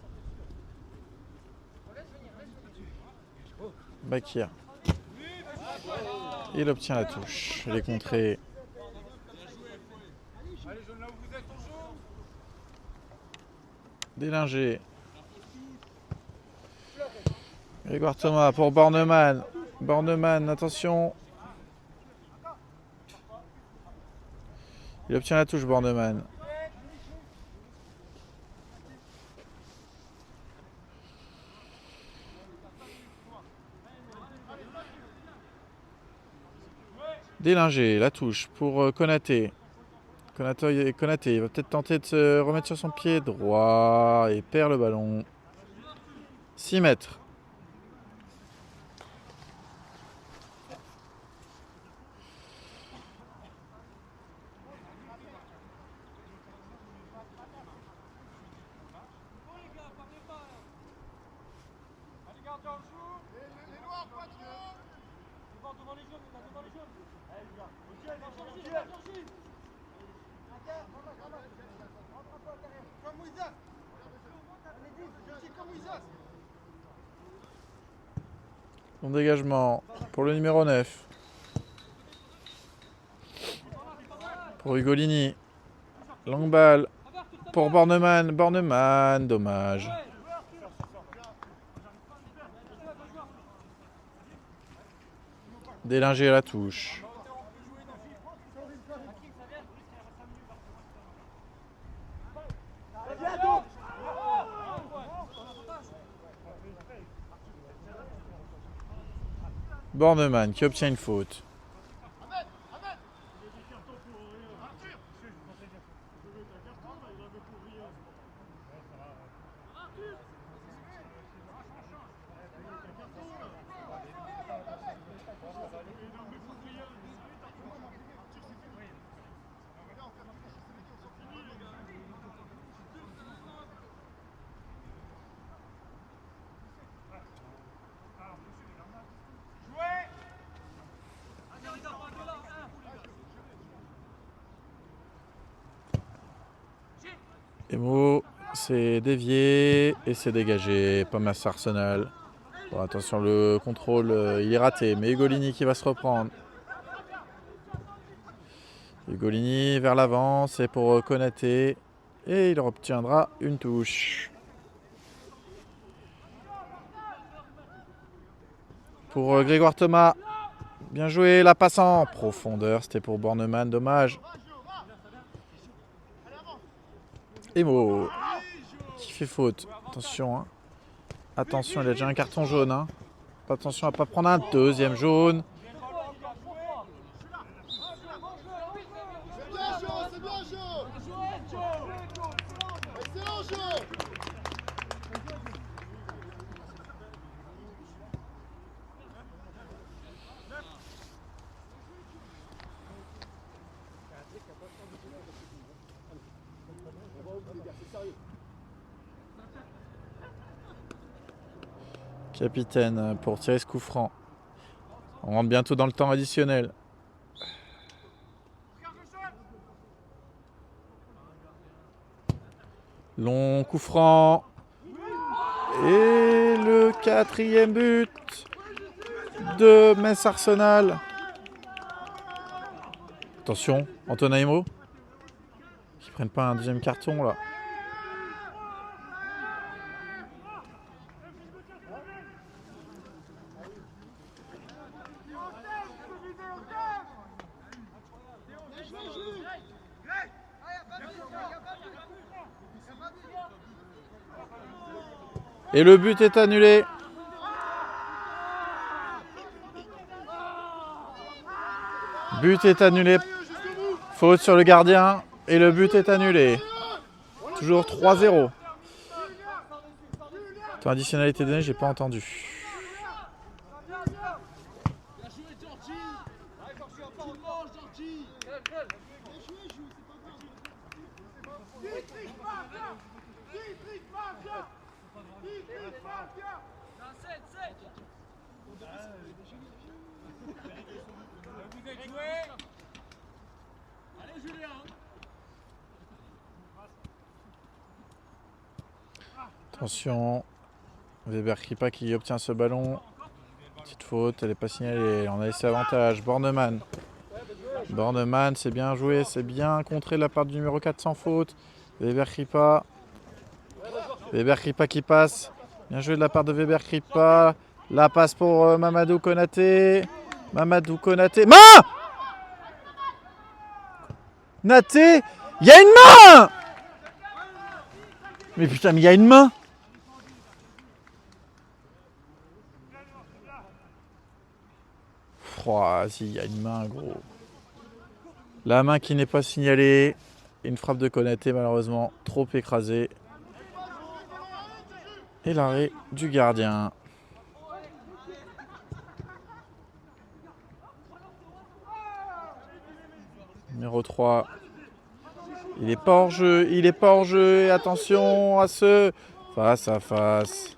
Speaker 1: Bakir. Il obtient la touche. Il est contré. Délinger. Grégoire Thomas pour Bornemann. Bornemann, attention. Il obtient la touche, Bornemann. Délinger, la touche pour Konaté. Konaté, il va peut-être tenter de se remettre sur son pied droit et perd le ballon. 6 mètres. Bon dégagement pour le numéro 9. Pour Ugolini. Longue balle pour Bornemann. Bornemann, dommage. Délinger à la touche. Bornemann qui obtient une faute. Emo, c'est dévié et c'est dégagé. Pas masse Arsenal. Bon, attention, le contrôle, il est raté. Mais Ugolini qui va se reprendre. Ugolini vers l'avant, c'est pour Konaté. Et il obtiendra une touche. Pour Grégoire Thomas. Bien joué, la passe en profondeur. C'était pour Bornemann, dommage. Emo qui fait faute. Attention, hein. Attention, il a déjà un carton jaune. Hein. Attention à ne pas prendre un deuxième jaune. Capitaine pour tirer ce coup franc. On rentre bientôt dans le temps additionnel. Long coup franc. Et le 4e but de Metz Arsenal. Attention, Antonin Imo. Qu'ils prennent pas un deuxième carton là. Et le but est annulé. But est annulé. Faute sur le gardien. Et le but est annulé. Toujours 3-0. Temps additionnel été donné, j'ai pas entendu. Attention, Weber Kripa qui obtient ce ballon. Petite faute, elle n'est pas signalée. On a laissé avantage. Bornemann. Bornemann, c'est bien joué, c'est bien contré de la part du numéro 4 sans faute. Weber Kripa. Weber Kripa qui passe. Bien joué de la part de Weber Kripa. La passe pour Mamadou Konaté. Mamadou Konaté. Main! Naté, il y a une main! Mais putain, mais il y a une main! Oh, si, il y a une main, gros. La main qui n'est pas signalée. Une frappe de Konaté, malheureusement, trop écrasée. Et l'arrêt du gardien. Numéro 3. Il est pas hors jeu, il est pas hors jeu. Et attention à ce face à face.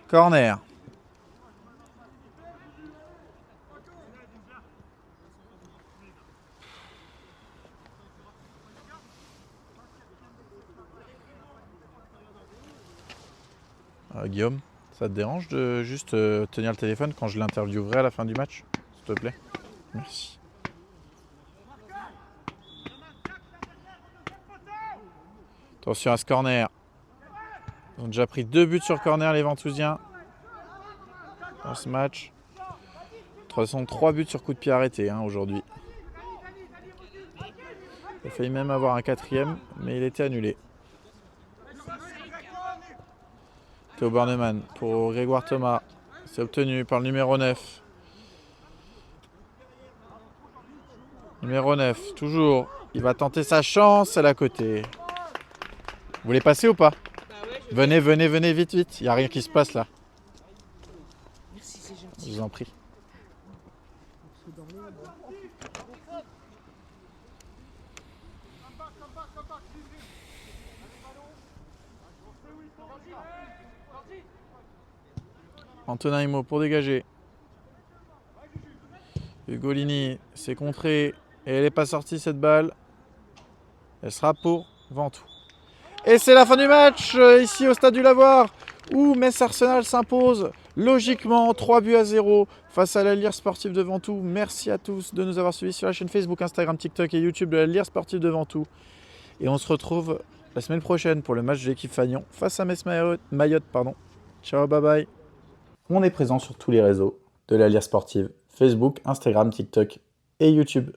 Speaker 1: Corner. Guillaume, ça te dérange de juste tenir le téléphone quand je l'interviewerai à la fin du match, s'il te plaît? Merci. Attention à ce corner. Ils ont déjà pris 2 buts sur corner, les Ventousiens, dans ce match. De toute façon, 3 buts sur coup de pied arrêté aujourd'hui. Il a failli même avoir un 4e, mais il était annulé. Théo Bornemann pour Grégoire Thomas. C'est obtenu par le numéro 9. Numéro 9, toujours. Il va tenter sa chance à la côté. Vous voulez passer ou pas? Venez, venez, venez, vite, vite. Il n'y a rien qui se passe là.
Speaker 4: Merci, c'est gentil.
Speaker 1: Je vous en prie. Antonin Imo pour dégager. Ugolini, c'est contré. Et elle n'est pas sortie cette balle. Elle sera pour Ventoux. Et c'est la fin du match ici au stade du Lavoir où Metz Arsenal s'impose logiquement 3-0 face à la Lyre Sportive de Ventoux. Merci à tous de nous avoir suivis sur la chaîne Facebook, Instagram, TikTok et YouTube de la Lyre Sportive de Ventoux. Et on se retrouve la semaine prochaine pour le match de l'équipe Fagnon face à Metz Mayotte. Ciao, bye bye. On est présent sur tous les réseaux de la Lyre Sportive, Facebook, Instagram, TikTok et YouTube.